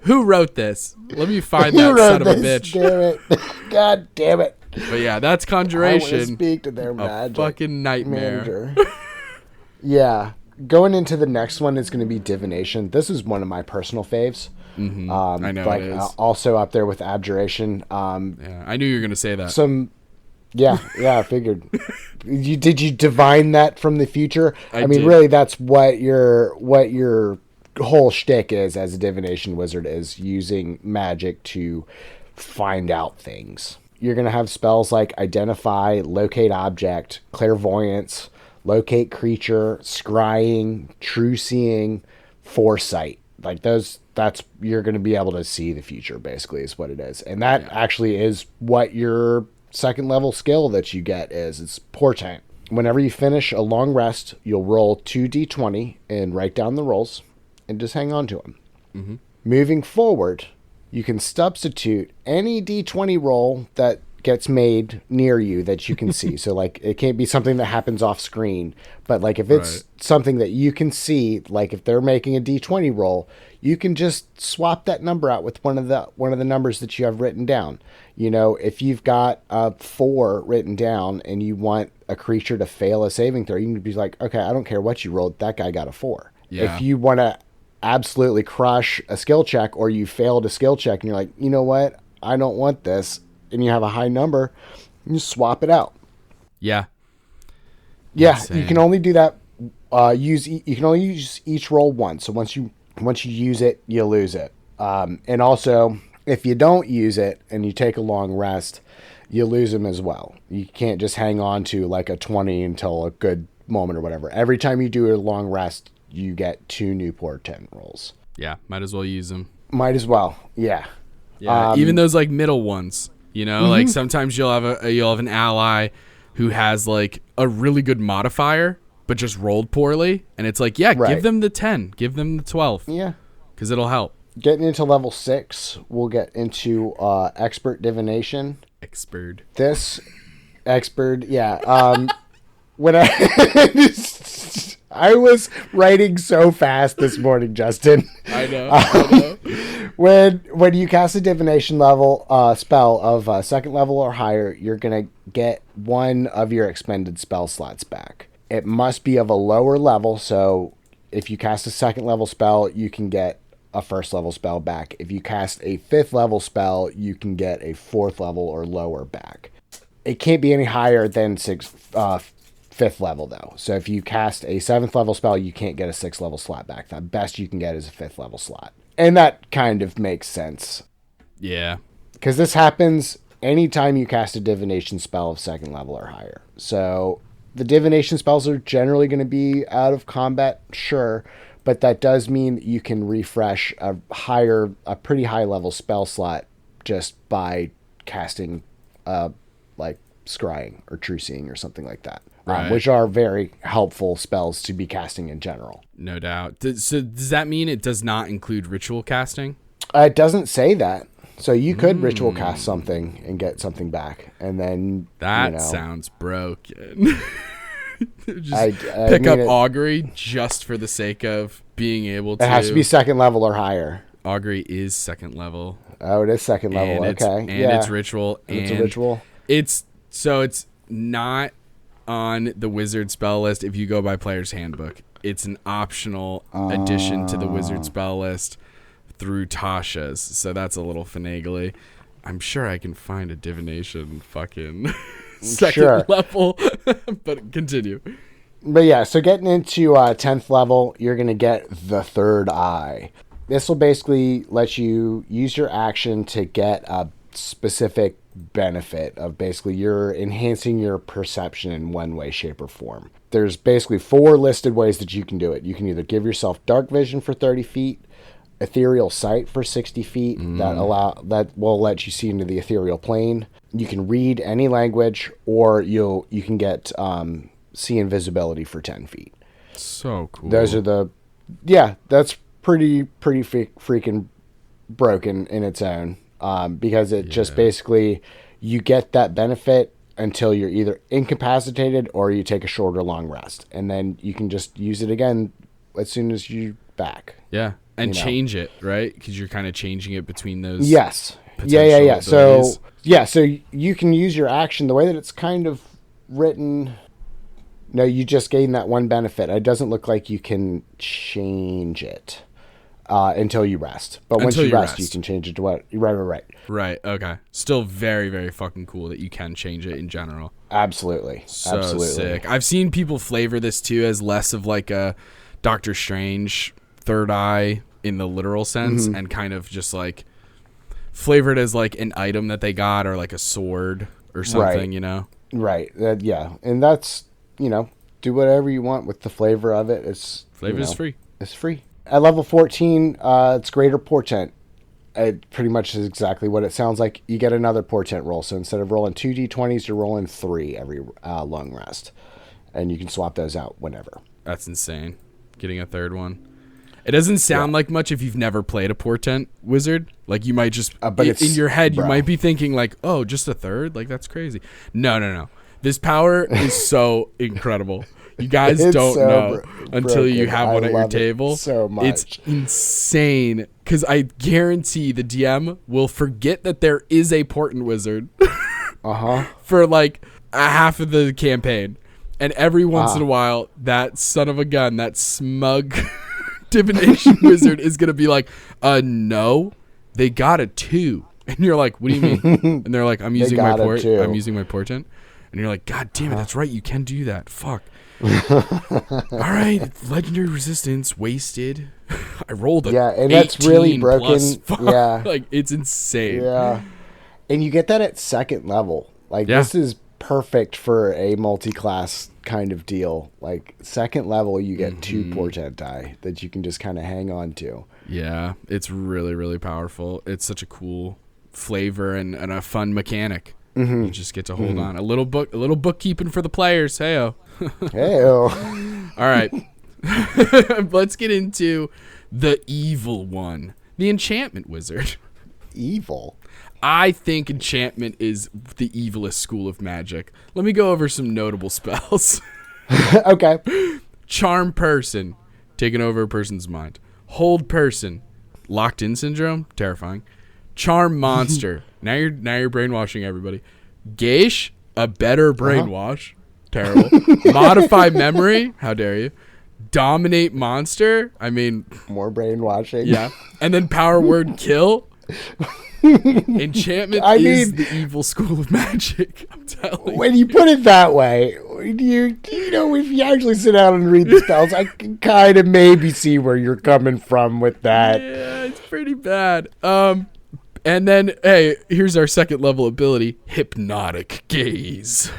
Who wrote this? Let me find that son of a bitch. Damn it. God damn it. But yeah, that's conjuration. I want to speak to their magic. A fucking nightmare. Manager. Yeah. Going into the next one is going to be divination. This is one of my personal faves. Mm-hmm. I know like, it is. Also up there with abjuration. Yeah, I knew you were going to say that. Yeah, I figured. Did you divine that from the future? I mean, did. really, that's what your whole shtick is as a divination wizard, is using magic to find out things. You're going to have spells like identify, locate object, clairvoyance, locate creature, scrying, true seeing, foresight. Like you're going to be able to see the future, basically, is what it is. And that actually is what your second level skill that you get is. It's portent. Whenever you finish a long rest, you'll roll 2d20 and write down the rolls and just hang on to them. Mm-hmm. Moving forward, you can substitute any d20 roll that gets made near you that you can see. So like it can't be something that happens off screen, but like if it's something that you can see, like if they're making a d20 roll, you can just swap that number out with one of the numbers that you have written down. You know, if you've got a 4 written down and you want a creature to fail a saving throw, you can be like, okay, I don't care what you rolled, that guy got a 4. Yeah. If you want to absolutely crush a skill check, or you failed a skill check and you're like, you know what, I don't want this, and you have a high number, you swap it out. Yeah. Yeah, Insane. you can only do that. You can only use each roll once. So once you use it, you lose it. And also, if you don't use it and you take a long rest, you lose them as well. You can't just hang on to like a 20 until a good moment or whatever. Every time you do a long rest, you get 2 new portent rolls. Yeah, might as well use them. Might as well. Yeah. Yeah, even those like middle ones. You know, like sometimes you'll have an ally who has like a really good modifier, but just rolled poorly, and it's like, yeah, give them the 10, give them the 12. Yeah, because it'll help. Getting into level 6, we'll get into expert divination. Expert. This expert, yeah. When I was writing so fast this morning, Justin. I know. When you cast a divination level spell of second level or higher, you're gonna get 1 of your expended spell slots back. It must be of a lower level, so if you cast a second level spell, you can get a first level spell back. If you cast a 5th level spell, you can get a 4th level or lower back. It can't be any higher than 5th level though. So if you cast a 7th level spell, you can't get a 6th level slot back. The best you can get is a 5th level slot. And that kind of makes sense. Yeah. Because this happens anytime you cast a divination spell of 2nd level or higher. So the divination spells are generally going to be out of combat, sure, but that does mean that you can refresh a pretty high level spell slot just by casting like scrying or true seeing or something like that. Right. Which are very helpful spells to be casting in general. No doubt. So does that mean it does not include ritual casting? It doesn't say that. So you could ritual cast something and get something back. And then, that sounds broken. Just pick up augury just for the sake of being able to. It has to be 2nd level or higher. Augury is 2nd level. Oh, it is 2nd level. Okay. It's ritual. And it's a ritual. It's not on the wizard spell list if you go by player's handbook. It's an optional addition to the wizard spell list through Tasha's, so that's a little finagly. I'm sure I can find a divination fucking second level, but continue. But yeah, so getting into 10th level, you're going to get the third eye. This will basically let you use your action to get a specific benefit of basically you're enhancing your perception in one way, shape, or form. There's basically 4 listed ways that you can do it. You can either give yourself dark vision for 30 feet, ethereal sight for 60 feet, that will let you see into the ethereal plane. You can read any language, or you can get see invisibility for 10 feet. So cool. Those are that's pretty freaking broken in its own. Because it just basically, you get that benefit until you're either incapacitated or you take a short or long rest. And then you can just use it again as soon as you're back. Yeah. And change it, right? Because you're kind of changing it between those. Yes. Yeah. Abilities. So you can use your action the way that it's kind of written. No, you just gain that one benefit. It doesn't look like you can change it. Until you rest. But once you rest, you can change it to what? Right. Right, okay. Still very, very fucking cool that you can change it in general. Absolutely. So sick. I've seen people flavor this too as less of like a Doctor Strange third eye in the literal sense, and kind of just like flavor it as like an item that they got, or like a sword or something, Right. Yeah. And that's, do whatever you want with the flavor of it. Flavor is free. It's free. At level 14, it's greater portent. It pretty much is exactly what it sounds like. You get another portent roll. So instead of rolling 2d20s, you're rolling 3 every long rest. and you can swap those out whenever. That's insane. Getting a third one. It doesn't sound like much if you've never played a portent wizard. Like you might just, but in your head, you bro. might be thinking like, oh, just a third? Like that's crazy. No. This power is so incredible. You guys don't know until you have one at your table. So much. It's insane. Because I guarantee the DM will forget that there is a portent wizard for like a half of the campaign. And every once in a while, that son of a gun, that smug divination wizard is going to be like, no, they got a 2. And you're like, what do you mean? And they're like, I'm using my portent. And you're like, God damn it, that's right, you can do that. Fuck. All right, legendary resistance wasted. I rolled a and that's really broken. Plus. Yeah, like it's insane. Yeah, and you get that at second level. Like this is perfect for a multi-class kind of deal. Like second level, you get 2 portent die that you can just kind of hang on to. Yeah, it's really, really powerful. It's such a cool flavor and a fun mechanic. You just get to hold on. A little bookkeeping for the players. Heyo. Heyo. All right. Let's get into the evil one. The Enchantment Wizard. Evil? I think Enchantment is the evilest school of magic. Let me go over some notable spells. Okay. Charm Person. Taking over a person's mind. Hold Person. Locked in syndrome. Terrifying. Charm Monster. Now you're brainwashing everybody. Geish, a better brainwash. Terrible. Modify memory. How dare you? Dominate monster. I mean, more brainwashing. Yeah. And then power word kill. Enchantment is the evil school of magic. I'm telling you. When you put it that way, you know, if you actually sit down and read the spells, I can kind of maybe see where you're coming from with that. Yeah, it's pretty bad. And then, hey, here's our second level ability, Hypnotic Gaze.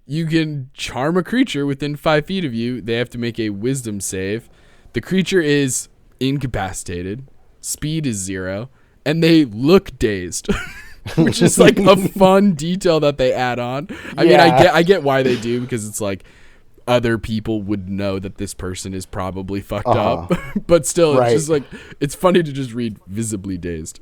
You can charm a creature within 5 feet of you. They have to make a wisdom save. The creature is incapacitated. Speed is 0. And they look dazed, which is like a fun detail that they add on. I mean, I get why they do, because it's like other people would know that this person is probably fucked up, but still, it's just like, it's funny to just read visibly dazed.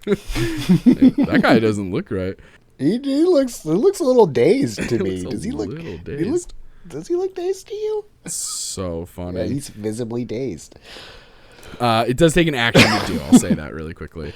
That guy doesn't look right. He looks a little dazed to me. Does he look dazed? Does he look dazed to you? So funny. Yeah, he's visibly dazed. It does take an action to do. I'll say that really quickly.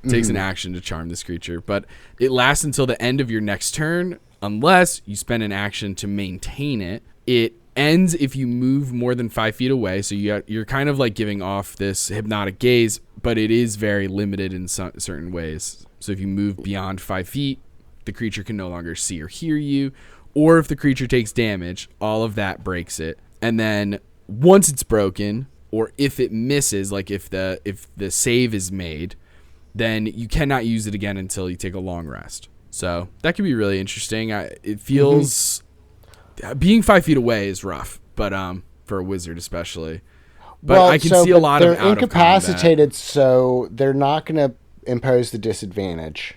It takes an action to charm this creature, but it lasts until the end of your next turn, unless you spend an action to maintain it. It ends if you move more than 5 feet away, so you're kind of like giving off this hypnotic gaze, but it is very limited in certain ways. So if you move beyond 5 feet, the creature can no longer see or hear you, or if the creature takes damage, all of that breaks it. And then once it's broken, or if it misses, like if the save is made, then you cannot use it again until you take a long rest. So that could be really interesting. It feels being 5 feet away is rough, but for a wizard especially. But I can see a lot of out of combat. They're incapacitated, so they're not going to impose the disadvantage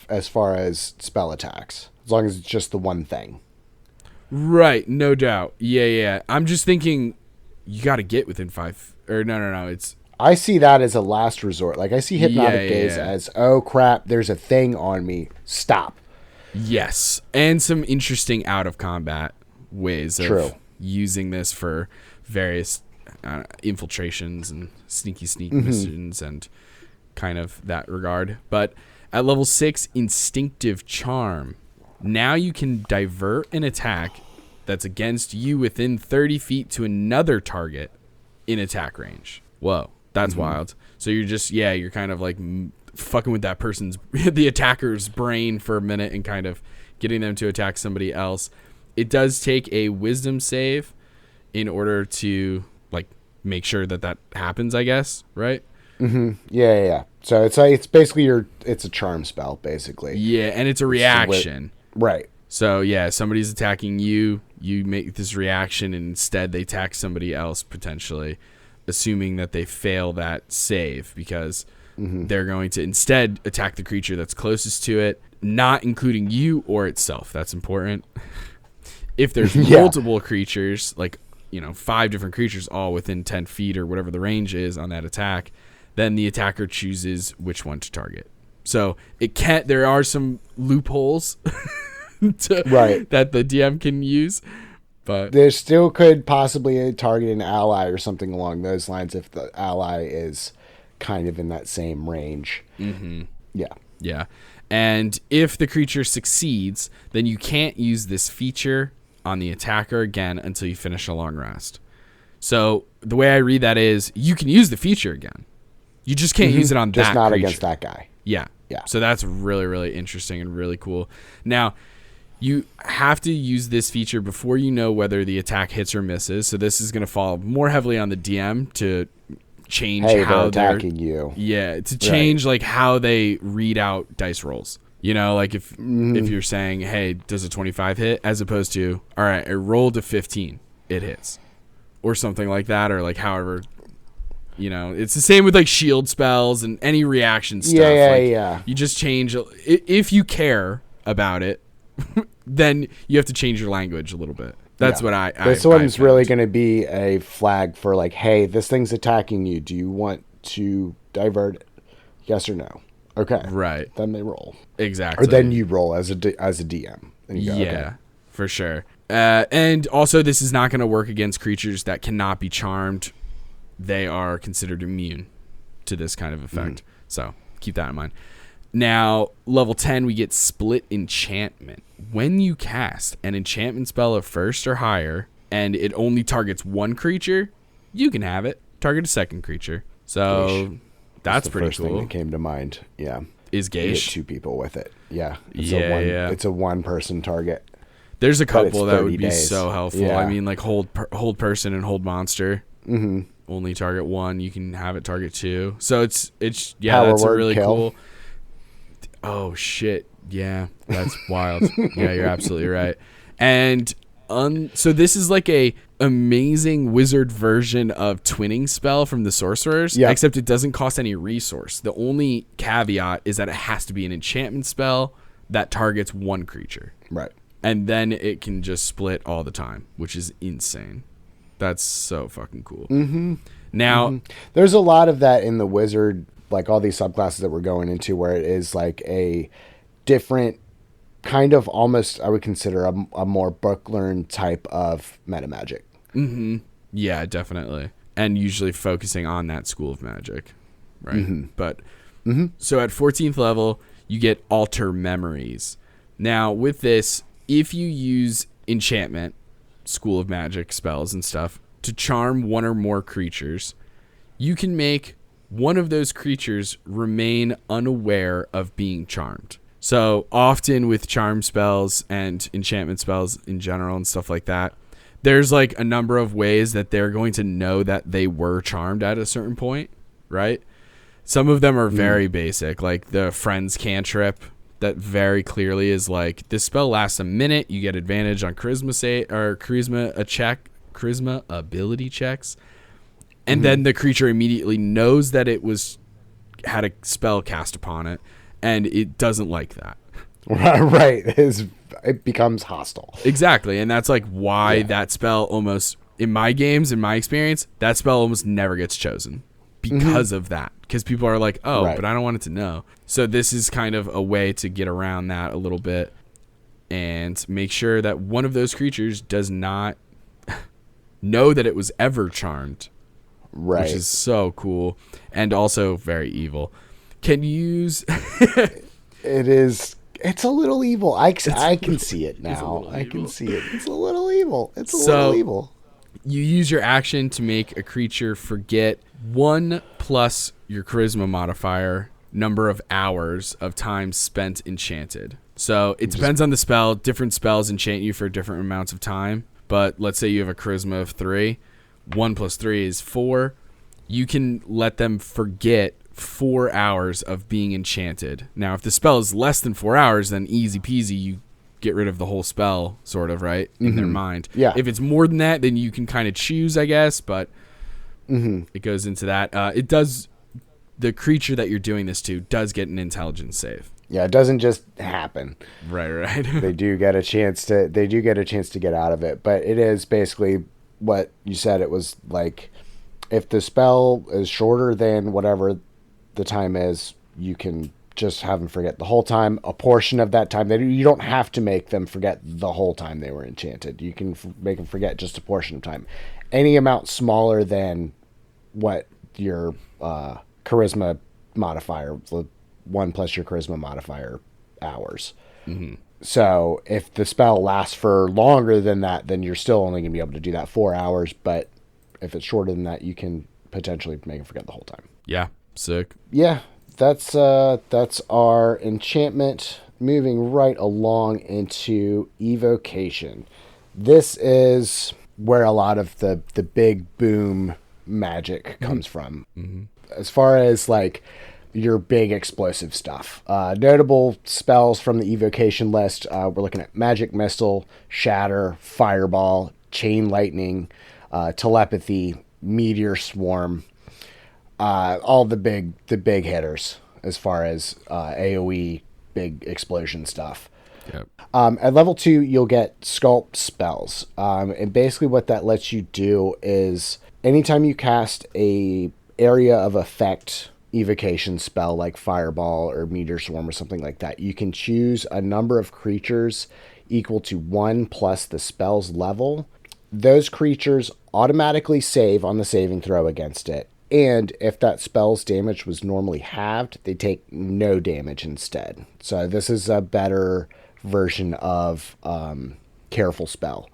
as far as spell attacks, as long as it's just the one thing. Right, no doubt. Yeah. I'm just thinking you got to get within 5. Or no. I see that as a last resort. Like I see hypnotic gaze as, oh crap, there's a thing on me. Stop. Yes, and some interesting out of combat ways of using this for various infiltrations and sneaky missions and kind of that regard. But at level 6, Instinctive Charm. Now you can divert an attack that's against you within 30 feet to another target in attack range. Whoa, that's wild. So you're just, you're kind of like fucking with that person's, the attacker's brain for a minute and kind of getting them to attack somebody else. It does take a wisdom save in order to like make sure that happens, I guess, right? Yeah. So it's basically it's a charm spell, basically. Yeah, and it's a reaction. Right. So somebody's attacking you, you make this reaction, and instead they attack somebody else potentially, assuming that they fail that save, because they're going to instead attack the creature that's closest to it, not including you or itself. That's important. If there's multiple creatures, like, 5 different creatures all within 10 feet or whatever the range is on that attack, then the attacker chooses which one to target. So there are some loopholes that the DM can use, but there still could possibly target an ally or something along those lines if the ally is kind of in that same range. Mm-hmm. Yeah. And if the creature succeeds, then you can't use this feature on the attacker again until you finish a long rest. So the way I read that is you can use the feature again. You just can't use it on that creature. Just not against that guy. Yeah. So that's really, really interesting and really cool. Now, you have to use this feature before you know whether the attack hits or misses. So this is going to fall more heavily on the DM to change how they're attacking you. Yeah, to change like how they read out dice rolls. Like if you're saying, hey, does a 25 hit, as opposed to, all right, I rolled a 15, it hits, or something like that, or like however. It's the same with like shield spells and any reaction stuff. Yeah. You just change if you care about it. Then you have to change your language a little bit. That's what I. This one's really going to be a flag for like, hey, this thing's attacking you. Do you want to divert it? Yes or no? Okay. Right. Then they roll. Exactly. Or then you roll as a DM. And you go, okay. For sure. And also, this is not going to work against creatures that cannot be charmed. They are considered immune to this kind of effect. So keep that in mind. Now, level 10, we get split enchantment. When you cast an enchantment spell of first or higher, and it only targets one creature, you can have it target a second creature. So that's pretty cool. First thing that came to mind, is Geish. You get 2 people with it. It's a one-person target. There's a couple that would be so helpful. Yeah. I mean, like hold person and hold monster. Mm-hmm. Only target 1. You can have it target 2. So it's Power that's a word really kill. cool. Oh shit! Yeah, that's wild. Yeah, you're absolutely right. And so this is like a amazing wizard version of twinning spell from the sorcerers, except it doesn't cost any resource. The only caveat is that it has to be an enchantment spell that targets one creature. Right. And then it can just split all the time, which is insane. That's so fucking cool. Mm-hmm. Now, there's a lot of that in the wizard, like all these subclasses that we're going into, where it is like a different kind of almost, I would consider a more book learned type of meta magic. Mm-hmm. Yeah, definitely. And usually focusing on that school of magic. Right. Mm-hmm. But so at 14th level, you get alter memories. Now with this, if you use enchantment, school of magic spells and stuff to charm one or more creatures, you can make one of those creatures remain unaware of being charmed. So often with charm spells and enchantment spells in general and stuff like that, there's like a number of ways that they're going to know that they were charmed at a certain point, right? Some of them are very basic, like the friends cantrip that very clearly is like, this spell lasts a minute, you get advantage on charisma ability checks. And then the creature immediately knows that it had a spell cast upon it, and it doesn't like that. Right. It becomes hostile. Exactly. And that's like why that spell almost, in my games, in my experience, that spell almost never gets chosen because of that. Because people are like, but I don't want it to know. So this is kind of a way to get around that a little bit and make sure that one of those creatures does not know that it was ever charmed. Right. Which is so cool and also very evil. Can you use It's a little evil. I can see it now. I can see it. It's a little evil. It's a little evil. You use your action to make a creature forget 1 plus your charisma modifier number of hours of time spent enchanted. So it depends on the spell. Different spells enchant you for different amounts of time. But let's say you have a charisma of 3. 1 plus 3 is 4. You can let them forget 4 hours of being enchanted. Now, if the spell is less than 4 hours, then easy peasy, you get rid of the whole spell, sort of, right? In their mind. Yeah. If it's more than that, then you can kind of choose, I guess, but it goes into that. The creature that you're doing this to does get an intelligence save. Yeah, it doesn't just happen. Right. They do get a chance to get out of it, but it is basically what you said. It was like, if the spell is shorter than whatever the time is, you can just have them forget the whole time, a portion of that time. You don't have to make them forget the whole time they were enchanted. You can make them forget just a portion of time. Any amount smaller than what your charisma modifier, the 1 plus your charisma modifier hours. Mm-hmm. So if the spell lasts for longer than that, then you're still only going to be able to do that 4 hours. But if it's shorter than that, you can potentially make them forget the whole time. Yeah, sick. Yeah, that's our enchantment. Moving right along into evocation. This is where a lot of the big boom magic comes from. Mm-hmm. As far as like your big explosive stuff. Notable spells from the evocation list. We're looking at Magic Missile, Shatter, Fireball, Chain Lightning, Telepathy, Meteor Swarm. All the big hitters as far as AoE big explosion stuff. Yep. At level 2, you'll get Sculpt spells. And basically what that lets you do is anytime you cast a area of effect evocation spell like Fireball or Meteor Swarm or something like that, you can choose a number of creatures equal to 1 plus the spell's level. Those creatures automatically save on the saving throw against it. And if that spell's damage was normally halved, they take no damage instead. So this is a better version of Careful Spell,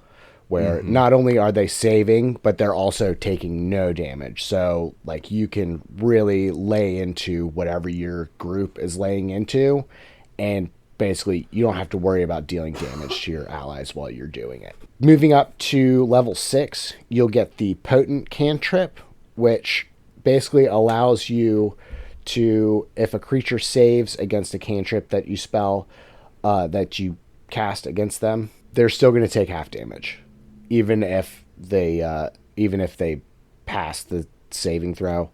where not only are they saving, but they're also taking no damage. So like you can really lay into whatever your group is laying into, and basically you don't have to worry about dealing damage to your allies while you're doing it. Moving up to level 6, you'll get the Potent Cantrip, which basically allows you to, if a creature saves against a cantrip that you spell, that you cast against them, they're still going to take half damage, even if they pass the saving throw.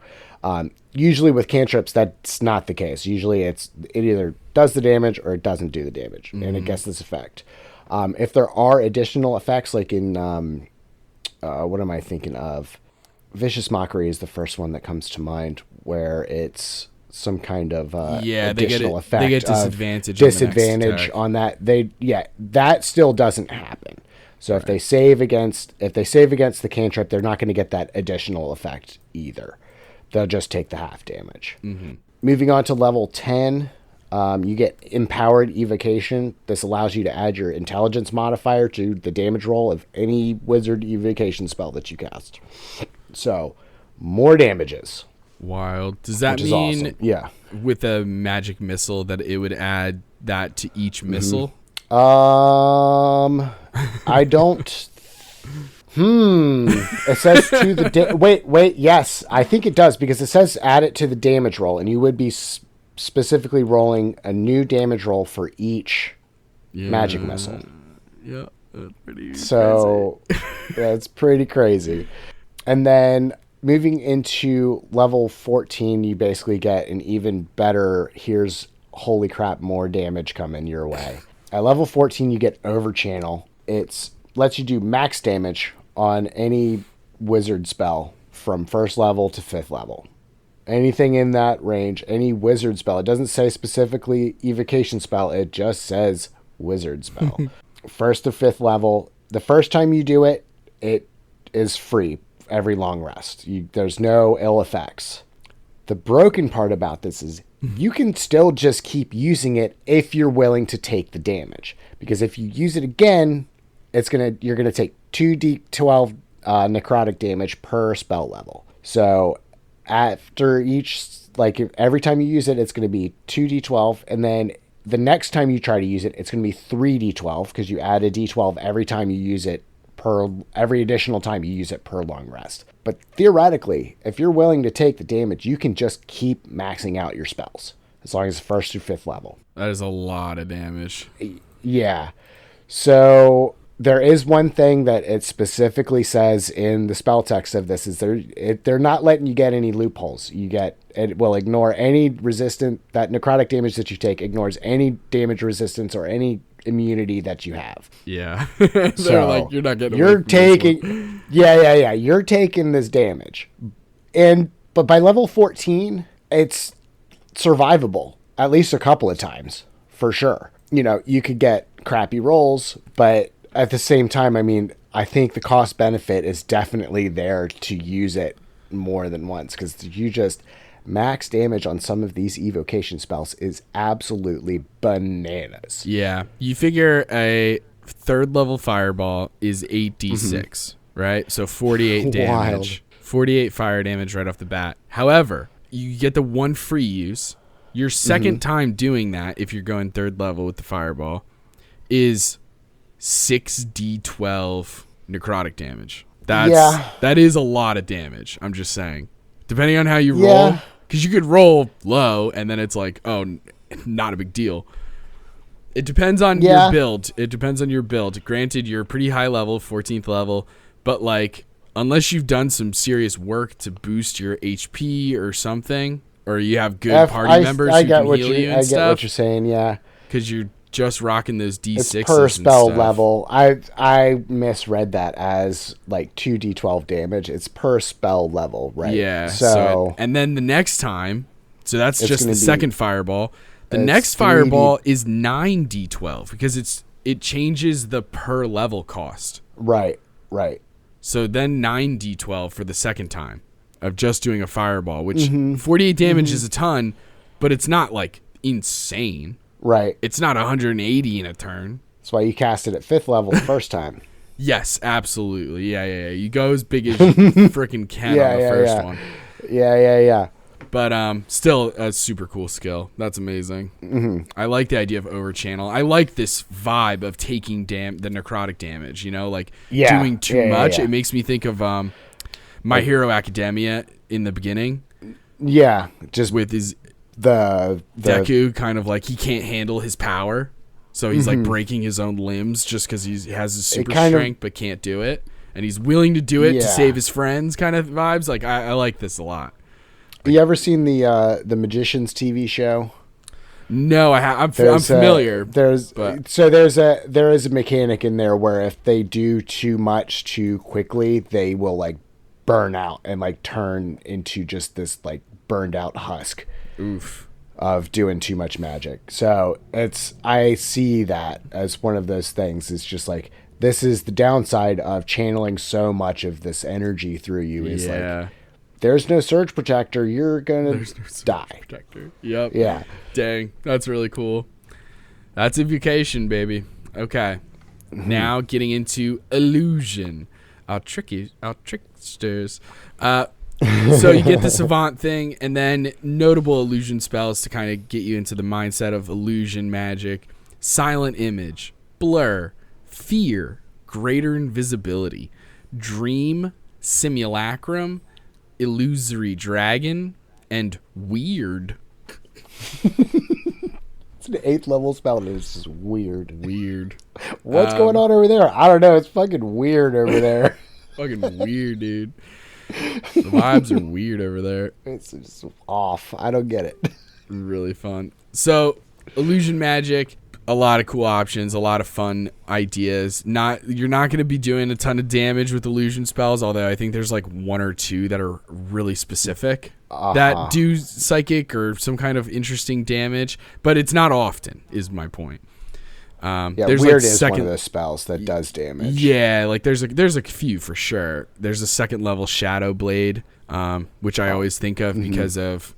Usually with cantrips, that's not the case. Usually it either does the damage or it doesn't do the damage, and it gets this effect. If there are additional effects, like in what am I thinking of? Vicious Mockery is the first one that comes to mind, where it's some kind of additional effect. They get disadvantage on that. That still doesn't happen. So if they save against the cantrip, they're not going to get that additional effect either. They'll just take the half damage. Mm-hmm. Moving on to level 10, you get Empowered Evocation. This allows you to add your intelligence modifier to the damage roll of any wizard evocation spell that you cast. So, more damages. Wild. Does that mean with a magic missile that it would add that to each missile? I don't. It says to the wait. Yes, I think it does, because it says add it to the damage roll, and you would be specifically rolling a new damage roll for each magic missile. Yeah, that's pretty crazy. That's pretty crazy. And then moving into level 14, you basically get an even better, here's holy crap, more damage coming your way. At level 14, you get Overchannel. It lets you do max damage on any wizard spell from 1st level to 5th level. Anything in that range, any wizard spell. It doesn't say specifically evocation spell, it just says wizard spell. 1st to 5th level. The first time you do it, it is free every long rest. There's no ill effects. The broken part about this is you can still just keep using it if you're willing to take the damage, because if you use it again, you're gonna take 2d12 necrotic damage per spell level. So after every time you use it, it's gonna be 2d12, and then the next time you try to use it, it's gonna be 3d12, because you add a d12 every time you use it, every additional time you use it per long rest. But theoretically, if you're willing to take the damage, you can just keep maxing out your spells as long as it's 1st through 5th level. That is a lot of damage. Yeah. So there is one thing that it specifically says in the spell text of this is they're not letting you get any loopholes. It will ignore any that necrotic damage that you take, ignores any damage resistance or any immunity that you have. Yeah. They're So like, you're not getting you're away from this one. taking yeah, you're taking this damage. But by level 14, it's survivable at least a couple of times for sure. You know, you could get crappy rolls, but at the same time, I mean, I think the cost benefit is definitely there to use it more than once, because you just max damage on some of these evocation spells is absolutely bananas. Yeah. You figure a 3rd level fireball is 8d6, right? So 48 damage. Wild. 48 fire damage right off the bat. However, you get the 1 free use. Your second time doing that, if you're going 3rd level with the fireball, is 6d12 necrotic damage. That is a lot of damage. I'm just saying, depending on how you roll, because you could roll low and then it's like, oh, not a big deal. It depends on your build. Granted, you're pretty high level, 14th level, but like, unless you've done some serious work to boost your HP or something, or you have good party members who can heal you and stuff. I get what you're saying, yeah. Because you're just rocking those D6s. It's per spell level. I misread that as like 2d12 damage. It's per spell level, right? Yeah. So and then the next time, so that's just the second fireball. The next fireball is 9d12 because it changes the per level cost. Right. So then 9d12 for the second time of just doing a fireball, which 48 damage is a ton, but it's not like insane. Right. It's not 180 in a turn. That's why you cast it at 5th level the first time. Yes, absolutely. Yeah. You go as big as you freaking can on the first one. Yeah. But still a super cool skill. That's amazing. I like the idea of overchannel. I like this vibe of taking the necrotic damage, you know, like doing too much. It makes me think of My Hero Academia in the beginning. Yeah, just with his the Deku kind of like he can't handle his power. So he's like breaking his own limbs just because he has his super strength but can't do it. And he's willing to do it to save his friends kind of vibes. Like I like this a lot. You ever seen the Magicians TV show? No, I'm familiar. There is a mechanic in there where if they do too much too quickly, they will like burn out and like turn into just this like burned out husk. Oof. Of doing too much magic. So I see that as one of those things. It's just like, this is the downside of channeling so much of this energy through you is like, there's no surge protector. You're going to die. Yep. Yeah. Dang. That's really cool. That's invocation, baby. Okay. Now getting into illusion. Our tricksters. So you get the savant thing, and then notable illusion spells to kind of get you into the mindset of illusion magic. Silent image, blur, fear, greater invisibility, dream, simulacrum, illusory dragon, and weird. It's an 8th level spell, and it's just weird. What's going on over there? I don't know. It's fucking weird over there. Fucking weird, dude. The vibes are weird over there. It's just off. I don't get it. Really fun. So, illusion magic, a lot of cool options, a lot of fun ideas. You're not going to be doing a ton of damage with illusion spells, although I think there's like 1 or 2 that are really specific that do psychic or some kind of interesting damage, but it's not often, is my point. There's weird is one of those spells that does damage. Yeah, like there's a few for sure. There's a 2nd level Shadow Blade, which I always think of because of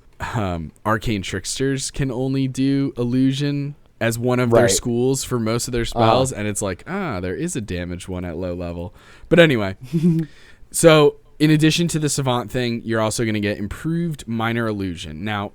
arcane tricksters can only do illusion as one of their schools for most of their spells, and it's like, there is a damage one at low level. But anyway, so in addition to the savant thing, you're also going to get improved minor illusion. Now,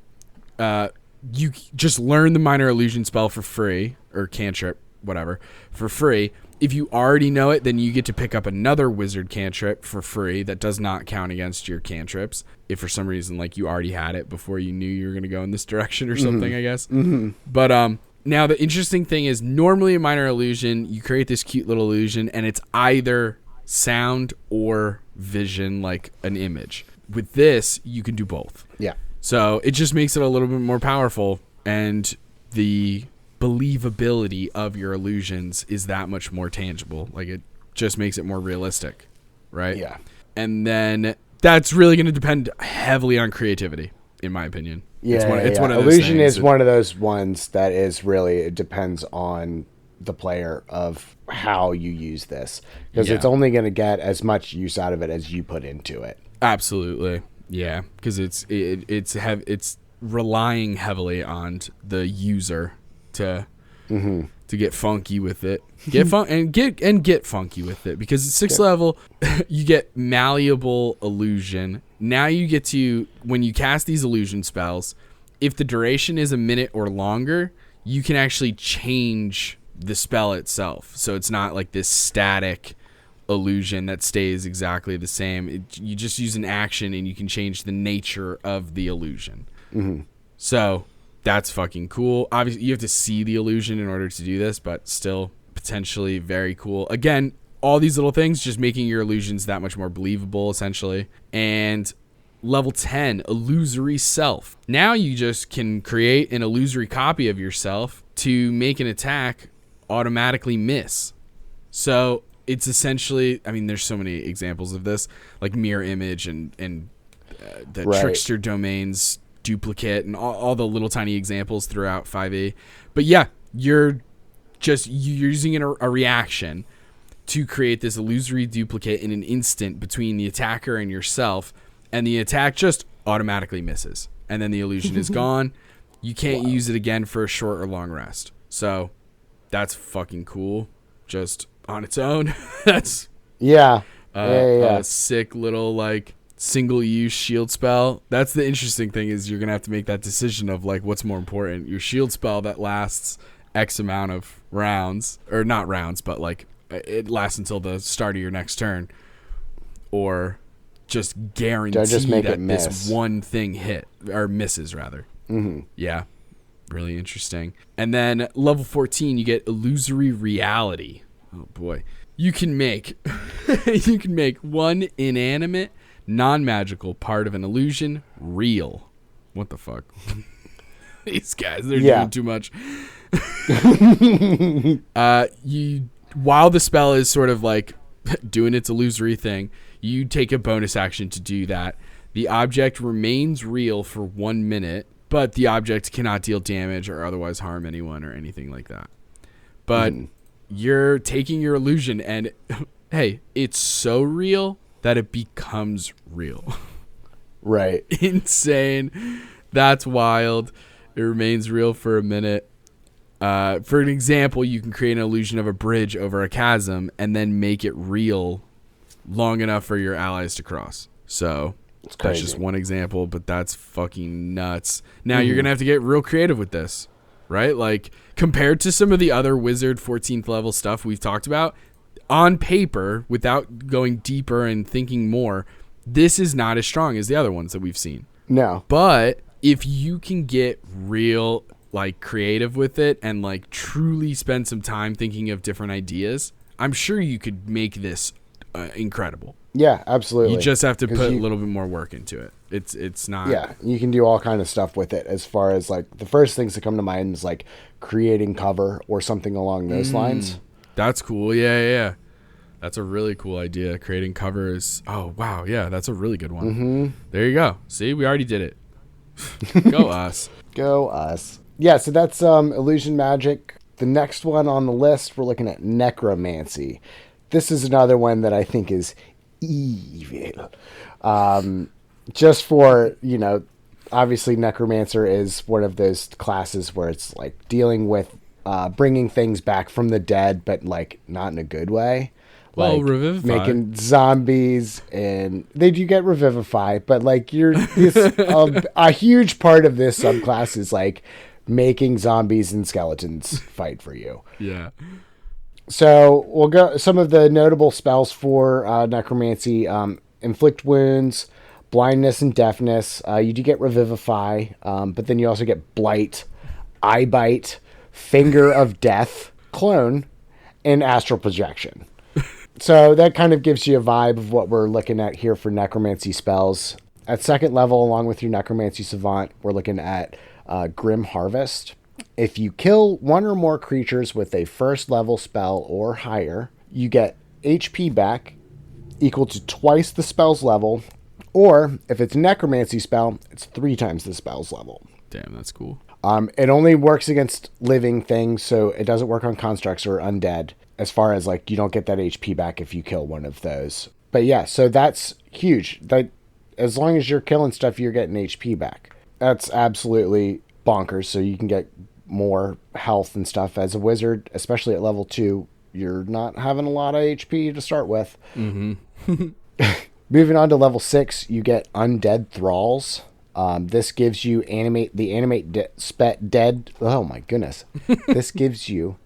you just learn the minor illusion spell for free, or cantrip, whatever, for free. If you already know it, then you get to pick up another wizard cantrip for free that does not count against your cantrips. If for some reason, like, you already had it before you knew you were going to go in this direction or something, I guess. But Now, the interesting thing is normally a minor illusion, you create this cute little illusion, and it's either sound or vision, like an image. With this, you can do both. Yeah. So it just makes it a little bit more powerful, and the believability of your illusions is that much more tangible. Like, it just makes it more realistic, right? Yeah. And then that's really going to depend heavily on creativity, in my opinion. Yeah, it's one of those illusion things is one of those ones that is really, it depends on the player of how you use this, because it's only going to get as much use out of it as you put into it. Absolutely, yeah, because it's relying heavily on the user to get funky with it, get funky with it, because at 6th level you get malleable illusion. Now you get to, when you cast these illusion spells, if the duration is a minute or longer, you can actually change the spell itself. So it's not like this static illusion that stays exactly the same. You just use an action and you can change the nature of the illusion. So that's fucking cool. Obviously, you have to see the illusion in order to do this, but still potentially very cool. Again, all these little things just making your illusions that much more believable, essentially. And level 10, illusory self. Now you just can create an illusory copy of yourself to make an attack automatically miss. So it's essentially, I mean, there's so many examples of this, like mirror image and the trickster domains duplicate and all the little tiny examples throughout 5e. But yeah, you're using a reaction to create this illusory duplicate in an instant between the attacker and yourself, and the attack just automatically misses, and then the illusion is gone. You can't use it again for a short or long rest. So that's fucking cool just on its own. That's a sick little like single use shield spell. That's the interesting thing, is you're gonna have to make that decision of like what's more important, your shield spell that lasts X amount of rounds, or not rounds, but like it lasts until the start of your next turn, or just guarantee that this one thing hit or misses rather. Yeah, really interesting. And then level 14, you get illusory reality. Oh boy, you can make one inanimate non-magical part of an illusion real. What the fuck? These guys, they're doing too much. While the spell is sort of like doing its illusory thing, you take a bonus action to do that. The object remains real for 1 minute, but the object cannot deal damage or otherwise harm anyone or anything like that. But you're taking your illusion and hey, it's so real that it becomes real. Right. Insane. That's wild. It remains real for a minute. For an example, you can create an illusion of a bridge over a chasm and then make it real long enough for your allies to cross. So that's just one example, but that's fucking nuts. Now you're going to have to get real creative with this, right? Like, compared to some of the other Wizard 14th level stuff we've talked about, on paper, without going deeper and thinking more, this is not as strong as the other ones that we've seen. No. But if you can get real like creative with it and like truly spend some time thinking of different ideas, I'm sure you could make this incredible. Yeah, absolutely. You just have to put a little bit more work into it. It's not. Yeah, you can do all kind of stuff with it. As far as like the first things that come to mind is like creating cover or something along those lines. That's cool. Yeah. That's a really cool idea. Creating cover is. Oh wow, yeah, that's a really good one. There you go. See, we already did it. Go us. Go us. Yeah, so that's illusion magic. The next one on the list, we're looking at necromancy. This is another one that I think is evil. Just for, obviously necromancer is one of those classes where it's like dealing with bringing things back from the dead, but like not in a good way. Like making zombies, and they do get revivify, but like a huge part of this subclass is like making zombies and skeletons fight for you. Yeah. So we'll go some of the notable spells for necromancy: inflict wounds, blindness, and deafness. You do get revivify, but then you also get blight, eye bite, Finger of Death, Clone, and Astral Projection. So that kind of gives you a vibe of what we're looking at here for Necromancy spells. At second level, along with your Necromancy Savant, we're looking at Grim Harvest. If you kill one or more creatures with a first level spell or higher, you get HP back equal to twice the spell's level, or if it's a Necromancy spell, it's 3 times the spell's level. Damn, that's cool. It only works against living things, so it doesn't work on constructs or undead, as far as like you don't get that HP back if you kill one of those. But yeah, so that's huge. That as long as you're killing stuff, you're getting HP back. That's absolutely bonkers. So you can get more health and stuff as a wizard, especially at level 2. You're not having a lot of HP to start with. Mm-hmm. Moving on to level 6, you get Undead Thralls. This gives you animate dead. Oh my goodness. This gives you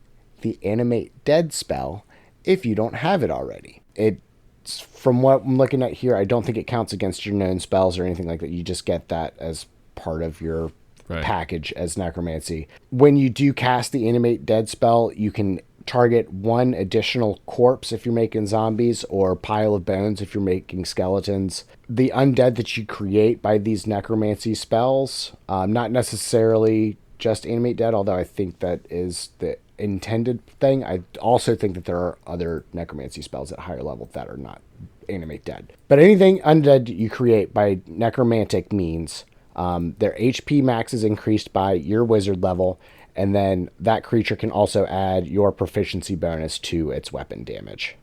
the animate dead spell if you don't have it already. It's from what I'm looking at here, I don't think it counts against your known spells or anything like that. You just get that as part of your package as Necromancy. When you do cast the animate dead spell, you can target 1 additional corpse if you're making zombies, or pile of bones if you're making skeletons. The undead that you create by these Necromancy spells, not necessarily just animate dead, although I think that is the intended thing. I also think that there are other Necromancy spells at higher level that are not animate dead. But anything undead you create by necromantic means, their HP max is increased by your wizard level, and then that creature can also add your proficiency bonus to its weapon damage.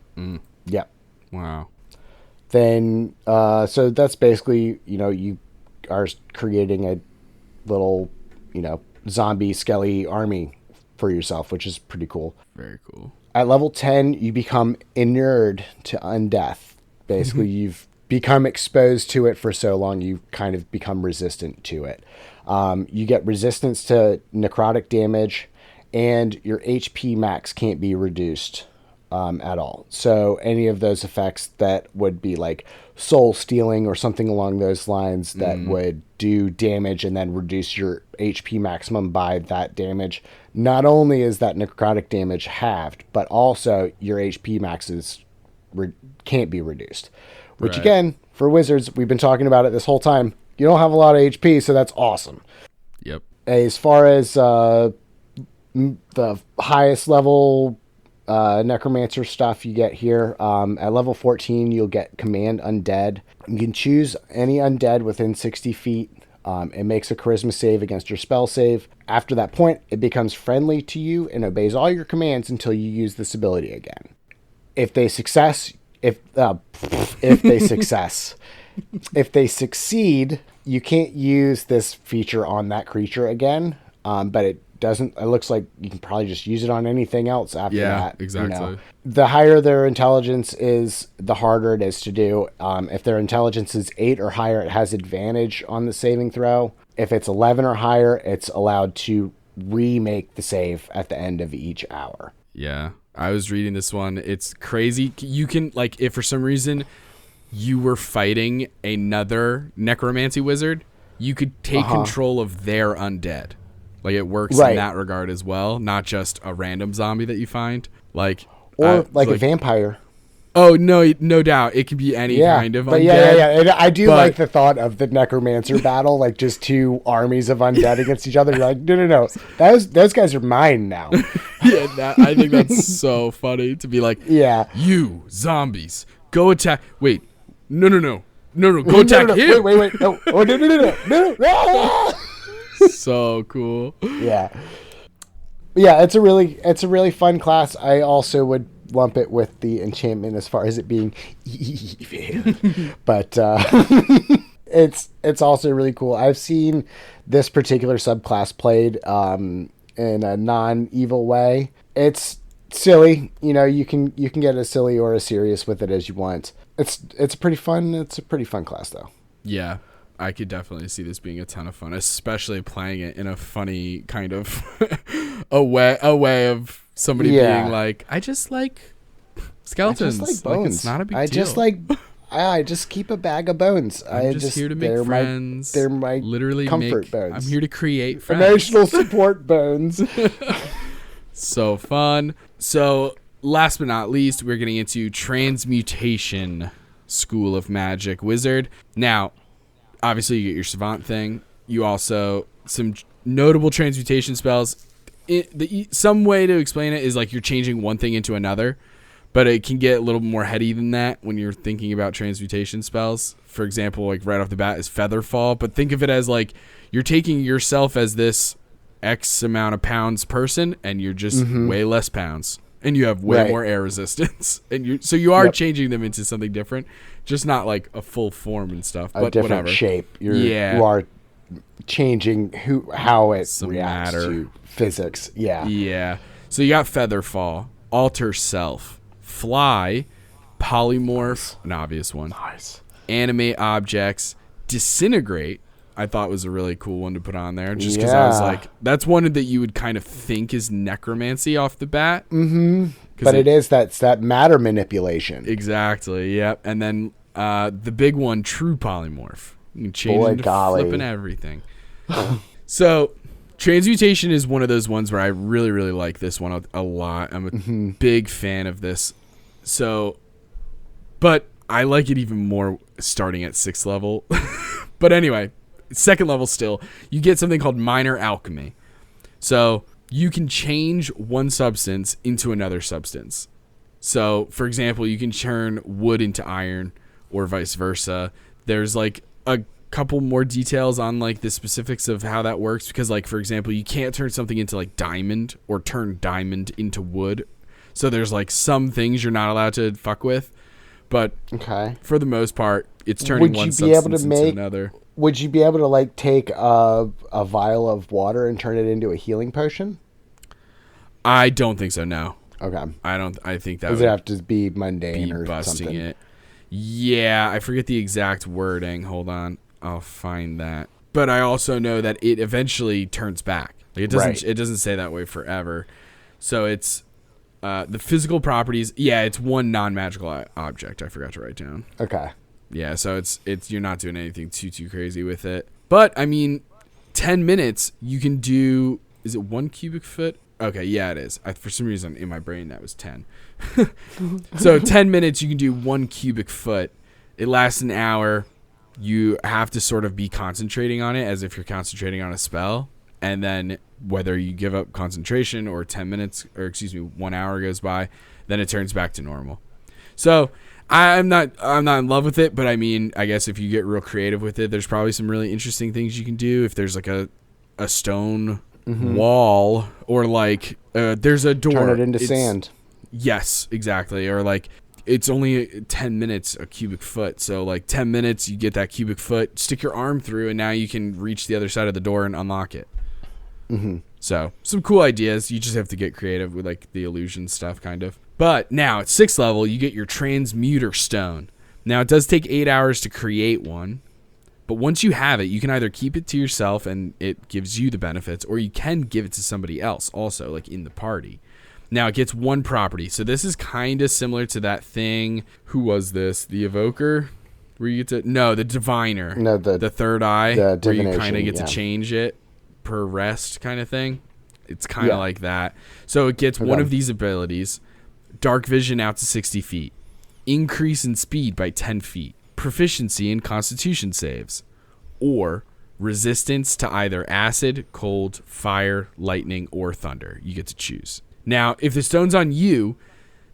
Yep. Wow. Then, so that's basically, you are creating a little, zombie skelly army for yourself, which is pretty cool. Very cool. At level 10, you become inured to undeath. Basically, you've become exposed to it for so long, you kind of become resistant to it. You get resistance to necrotic damage, and your HP max can't be reduced at all. So any of those effects that would be like soul stealing or something along those lines that would do damage and then reduce your HP maximum by that damage, not only is that necrotic damage halved, but also your HP maxes can't be reduced. Which again, for wizards, we've been talking about it this whole time. You don't have a lot of HP, so that's awesome. Yep. As far as the highest level necromancer stuff you get here, at level 14, you'll get Command Undead. You can choose any undead within 60 feet. It makes a charisma save against your spell save. After that point, it becomes friendly to you and obeys all your commands until you use this ability again. If they succeed, you can't use this feature on that creature again. But it looks like you can probably just use it on anything else after that. Yeah, exactly. The higher their intelligence is, the harder it is to do. If their intelligence is 8 or higher, it has advantage on the saving throw. If it's 11 or higher, it's allowed to remake the save at the end of each hour. Yeah. I was reading this one. It's crazy. You can, like, if for some reason you were fighting another necromancy wizard, you could take control of their undead. Like, it works in that regard as well, not just a random zombie that you find. Like, or a vampire. Oh, no doubt. It could be any kind of undead. Yeah. And I do like the thought of the necromancer battle, like just 2 armies of undead against each other. You're like, no. Those guys are mine now. Yeah, I think that's so funny to be like, you zombies, go attack. Wait, no, go attack him. Wait, no. Oh, no. So cool. Yeah, it's a really fun class. I also would lump it with the enchantment as far as it being evil, but it's also really cool. I've seen this particular subclass played in a non-evil way. It's silly, you can get as silly or as serious with it as you want. It's a pretty fun class though. Yeah, I could definitely see this being a ton of fun, especially playing it in a funny kind of a way of somebody being like, I just like skeletons. I just like bones. Like, it's not a big deal. I just keep a bag of bones. I'm just here to make friends. They're my literally comfort bones. I'm here to create friends. Emotional support bones. So fun. So last but not least, we're getting into transmutation school of magic wizard. Now, obviously you get your savant thing. You also, some notable transmutation spells. Some way to explain it is like you're changing one thing into another, but it can get a little more heady than that when you're thinking about transmutation spells. For example, like right off the bat is Featherfall, but think of it as like you're taking yourself as this X amount of pounds person, and you're just way less pounds, and you have way more air resistance, and you are changing them into something different, just not like a full form and stuff, but a different whatever shape. You are changing how it Some reacts matter. to physics. Yeah. So you got Featherfall, Alter Self, Fly, Polymorph, an obvious one. Nice. Animate Objects, Disintegrate. I thought was a really cool one to put on there, just because I was like, that's one that you would kind of think is necromancy off the bat. But that's that matter manipulation. Exactly. Yep. And then the big one, True Polymorph. You can change into flipping everything. So transmutation is one of those ones where I really, really like this one a lot. I'm a big fan of this. So, but I like it even more starting at 6th level. But anyway, 2nd level still, you get something called Minor Alchemy. So you can change one substance into another substance. So, for example, you can turn wood into iron or vice versa. There's like a couple more details on like the specifics of how that works, because like, for example, you can't turn something into like diamond or turn diamond into wood. So there's like some things you're not allowed to fuck with, but for the most part, it's turning one substance into another. Would you be able to like take a vial of water and turn it into a healing potion? I don't think so. No. Okay. I think that Does would it have to be mundane or busting something? it. Yeah, I forget the exact wording. Hold on, I'll find that. But I also know that it eventually turns back. Like it doesn't. It doesn't stay that way forever. So it's the physical properties. Yeah, it's one non-magical object. I forgot to write down. Okay. Yeah, so it's you're not doing anything too crazy with it. But I mean, 10 minutes you can do. Is it 1 cubic foot? Okay, yeah, it is. For some reason in my brain that was 10. So 10 minutes you can do 1 cubic foot. It lasts an hour. You have to sort of be concentrating on it as if you're concentrating on a spell. And then whether you give up concentration or 10 minutes, or excuse me, 1 hour goes by, then it turns back to normal. So I'm not in love with it, but I mean, I guess if you get real creative with it, there's probably some really interesting things you can do. If there's like a stone wall, or like there's a door, turn it into sand. Yes, exactly. Or like it's only 10 minutes a cubic foot, so like 10 minutes you get that cubic foot, stick your arm through, and now you can reach the other side of the door and unlock it. So some cool ideas. You just have to get creative with like the illusion stuff, kind of. But now at 6th level you get your transmuter stone. Now it does take 8 hours to create one, but once you have it, you can either keep it to yourself and it gives you the benefits, or you can give it to somebody else also, like in the party. Now it gets one property. So this is kind of similar to that thing. Who was this? The Evoker? Where you get to... No, the Diviner. No, the third eye. The where you divination, kind of get to change it per rest kind of thing. It's kind of like that. So it gets one of these abilities. Dark Vision out to 60 feet. Increase in speed by 10 feet. Proficiency in Constitution saves. Or resistance to either acid, cold, fire, lightning, or thunder. You get to choose. Now, if the stone's on you,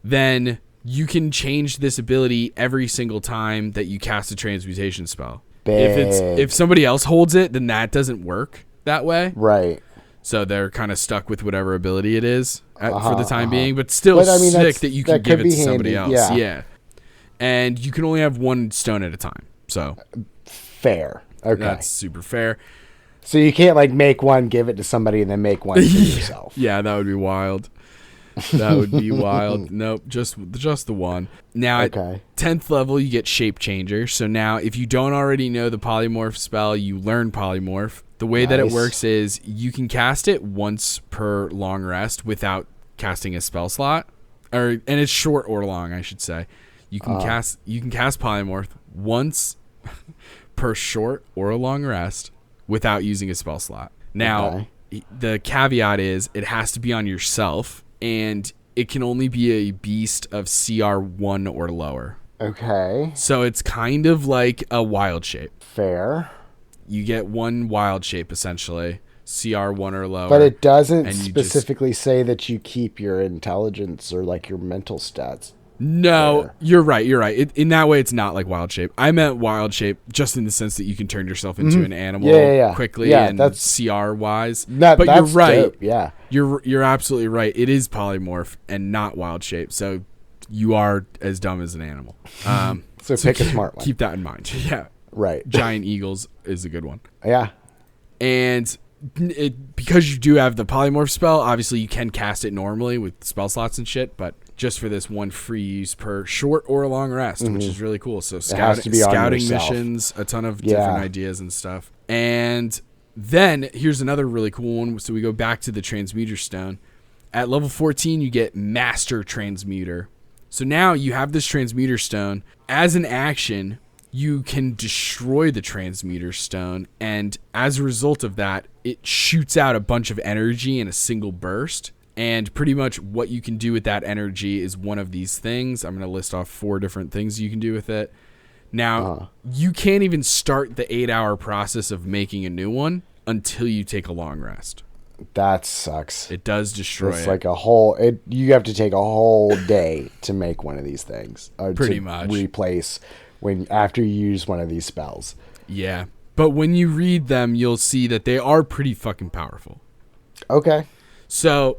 then you can change this ability every single time that you cast a transmutation spell. If somebody else holds it, then that doesn't work that way. Right. So they're kind of stuck with whatever ability it is for the time being, but still sick that you can give it to somebody else. Yeah. And you can only have one stone at a time. So fair. Okay. That's super fair. So you can't like make one, give it to somebody, and then make one for yourself. Yeah, that would be wild. That would be wild. Nope, just the one. Now at 10th level, you get Shape Changer. So now if you don't already know the Polymorph spell, you learn Polymorph. The way that it works is you can cast it once per long rest without casting a spell slot. And it's short or long, I should say. You can cast Polymorph once per short or long rest without using a spell slot. Now, the caveat is it has to be on yourself, and it can only be a beast of CR1 or lower. Okay. So it's kind of like a wild shape. Fair. You get one wild shape, essentially, CR1 or lower. But it doesn't specifically say that you keep your intelligence or like your mental stats. No, there. you're right. In that way, it's not like wild shape. I meant wild shape just in the sense that you can turn yourself into an animal quickly and that's CR wise. But you're right. Dope. Yeah, you're absolutely right. It is polymorph and not wild shape. So you are as dumb as an animal. So pick a smart one. Keep that in mind. Yeah. Right. Giant eagles is a good one. Yeah. And because you do have the polymorph spell, obviously you can cast it normally with spell slots and shit, but just for this one free use per short or long rest, which is really cool. So scouting missions, a ton of different ideas and stuff. And then here's another really cool one. So we go back to the Transmuter Stone. At level 14, you get Master Transmuter. So now you have this Transmuter Stone. As an action, you can destroy the Transmuter Stone, and as a result of that, it shoots out a bunch of energy in a single burst. And pretty much what you can do with that energy is one of these things. I'm going to list off 4 different things you can do with it. Now, you can't even start the 8-hour process of making a new one until you take a long rest. That sucks. It does destroy it's like a whole... you have to take a whole day to make one of these things. Pretty much. Replace after you use one of these spells. Yeah. But when you read them, you'll see that they are pretty fucking powerful. Okay. So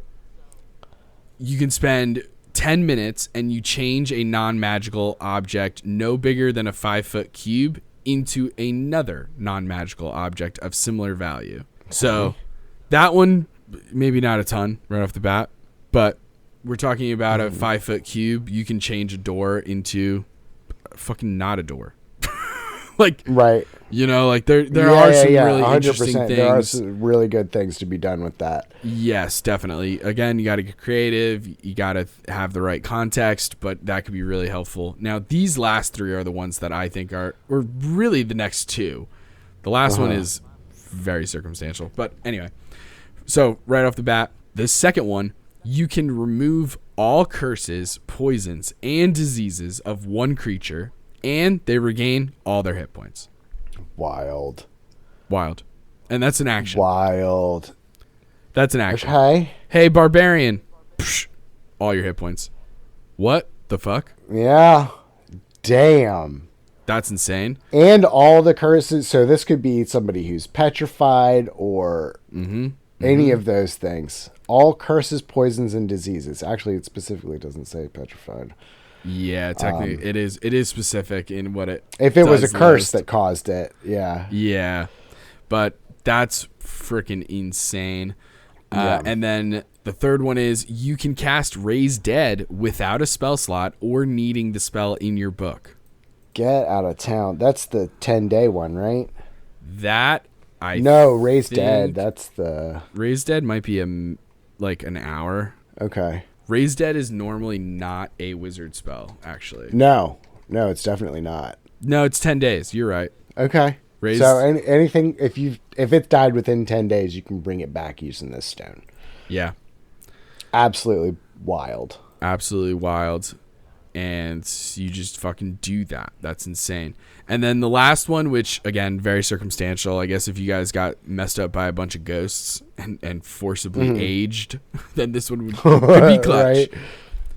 you can spend 10 minutes and you change a non-magical object no bigger than a 5-foot cube into another non-magical object of similar value. So that one, maybe not a ton right off the bat, but we're talking about a 5-foot cube. You can change a door into fucking not a door. Like, right. You know, like there are some really 100%. Interesting things. There are some really good things to be done with that. Yes, definitely. Again, you got to get creative. You got to have the right context, but that could be really helpful. Now, these last 3 are the ones that I think or really the next 2. The last one is very circumstantial. But anyway, so right off the bat, the second one, you can remove all curses, poisons, and diseases of one creature, and they regain all their hit points. Wild. And that's an action. Wild. That's an action. Okay. Hey, barbarian. Psh, all your hit points. What the fuck? Yeah. Damn. That's insane. And all the curses. So this could be somebody who's petrified or any of those things. All curses, poisons, and diseases. Actually, it specifically doesn't say petrified. Yeah, technically it is specific in what it. If it was a curse that caused it, yeah. Yeah, but that's freaking insane. And then the third one is you can cast Raise Dead without a spell slot or needing the spell in your book. Get out of town. That's the 10-day one, right? Raise Dead. That's the Raise Dead might be like an hour. Okay. Raise Dead is normally not a wizard spell, actually. No, it's definitely not. No, it's 10 days. You're right. Okay. So anything, if it's died within 10 days, you can bring it back using this stone. Yeah. Absolutely wild. And you just fucking do that. That's insane. And then the last one, which, again, very circumstantial. I guess if you guys got messed up by a bunch of ghosts and forcibly aged, then this one could be clutch. Right.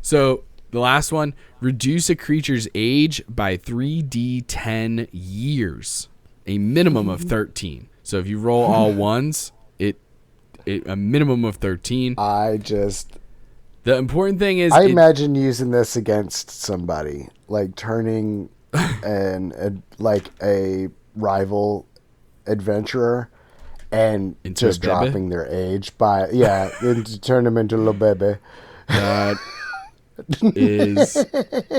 So the last one, reduce a creature's age by 3d10 years, a minimum of 13. So if you roll all ones, a minimum of 13. The important thing is... I imagine using this against somebody, like turning a rival adventurer and into just dropping their age and turn them into a little baby. That is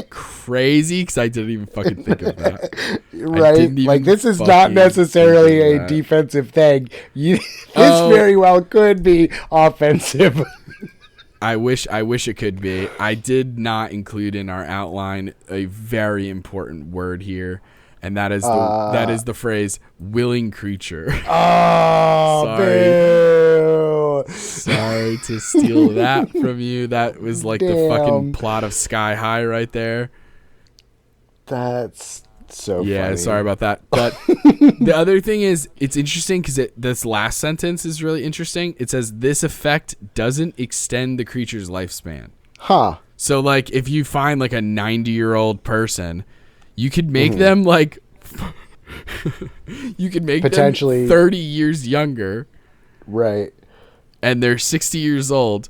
crazy because I didn't even fucking think of that. Right? Like, this is not necessarily a defensive thing. This very well could be offensive. I wish it could be. I did not include in our outline a very important word here. And that is the phrase willing creature. Oh, Sorry to steal that from you. That was like the fucking plot of Sky High right there. That's so yeah, funny. sorry about that. But the other thing is, it's interesting because this last sentence is really interesting. It says, this effect doesn't extend the creature's lifespan. Huh. So, like, if you find, like, a 90-year-old person, you could make them, like, you could make potentially them 30 years younger. Right. And they're 60 years old.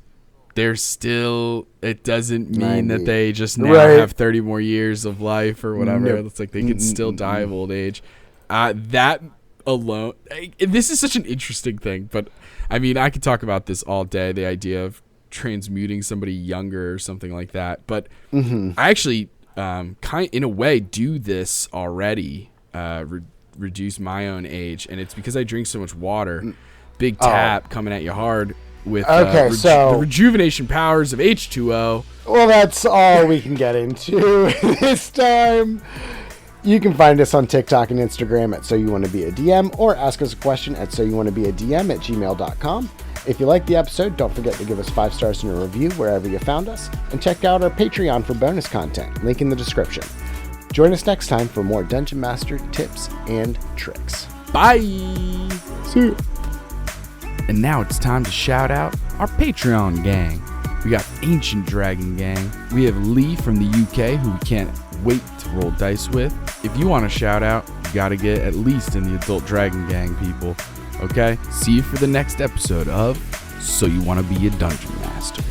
They're still, it doesn't mean 90. that they just now have 30 more years of life or whatever. Nope. It's like they can still die of old age. That alone, this is such an interesting thing. But, I mean, I could talk about this all day, the idea of transmuting somebody younger or something like that. But I actually, in a way, do this already, reduce my own age. And it's because I drink so much water. Big tap coming at you hard. With so the rejuvenation powers of H2O. Well, that's all we can get into this time. You can find us on TikTok and Instagram at Soyouwannabeadm or ask us a question at Soyouwannabeadm@gmail.com. If you like the episode, don't forget to give us 5 stars in a review wherever you found us, and check out our Patreon for bonus content, link in the description. Join us next time for more Dungeon Master tips and tricks. Bye! See you. And now it's time to shout out our Patreon gang. We got Ancient Dragon Gang. We have Lee from the UK, who we can't wait to roll dice with. If you want a shout out, you gotta get at least in the Adult Dragon Gang, people. Okay? See you for the next episode of So You Wanna Be a Dungeon Master.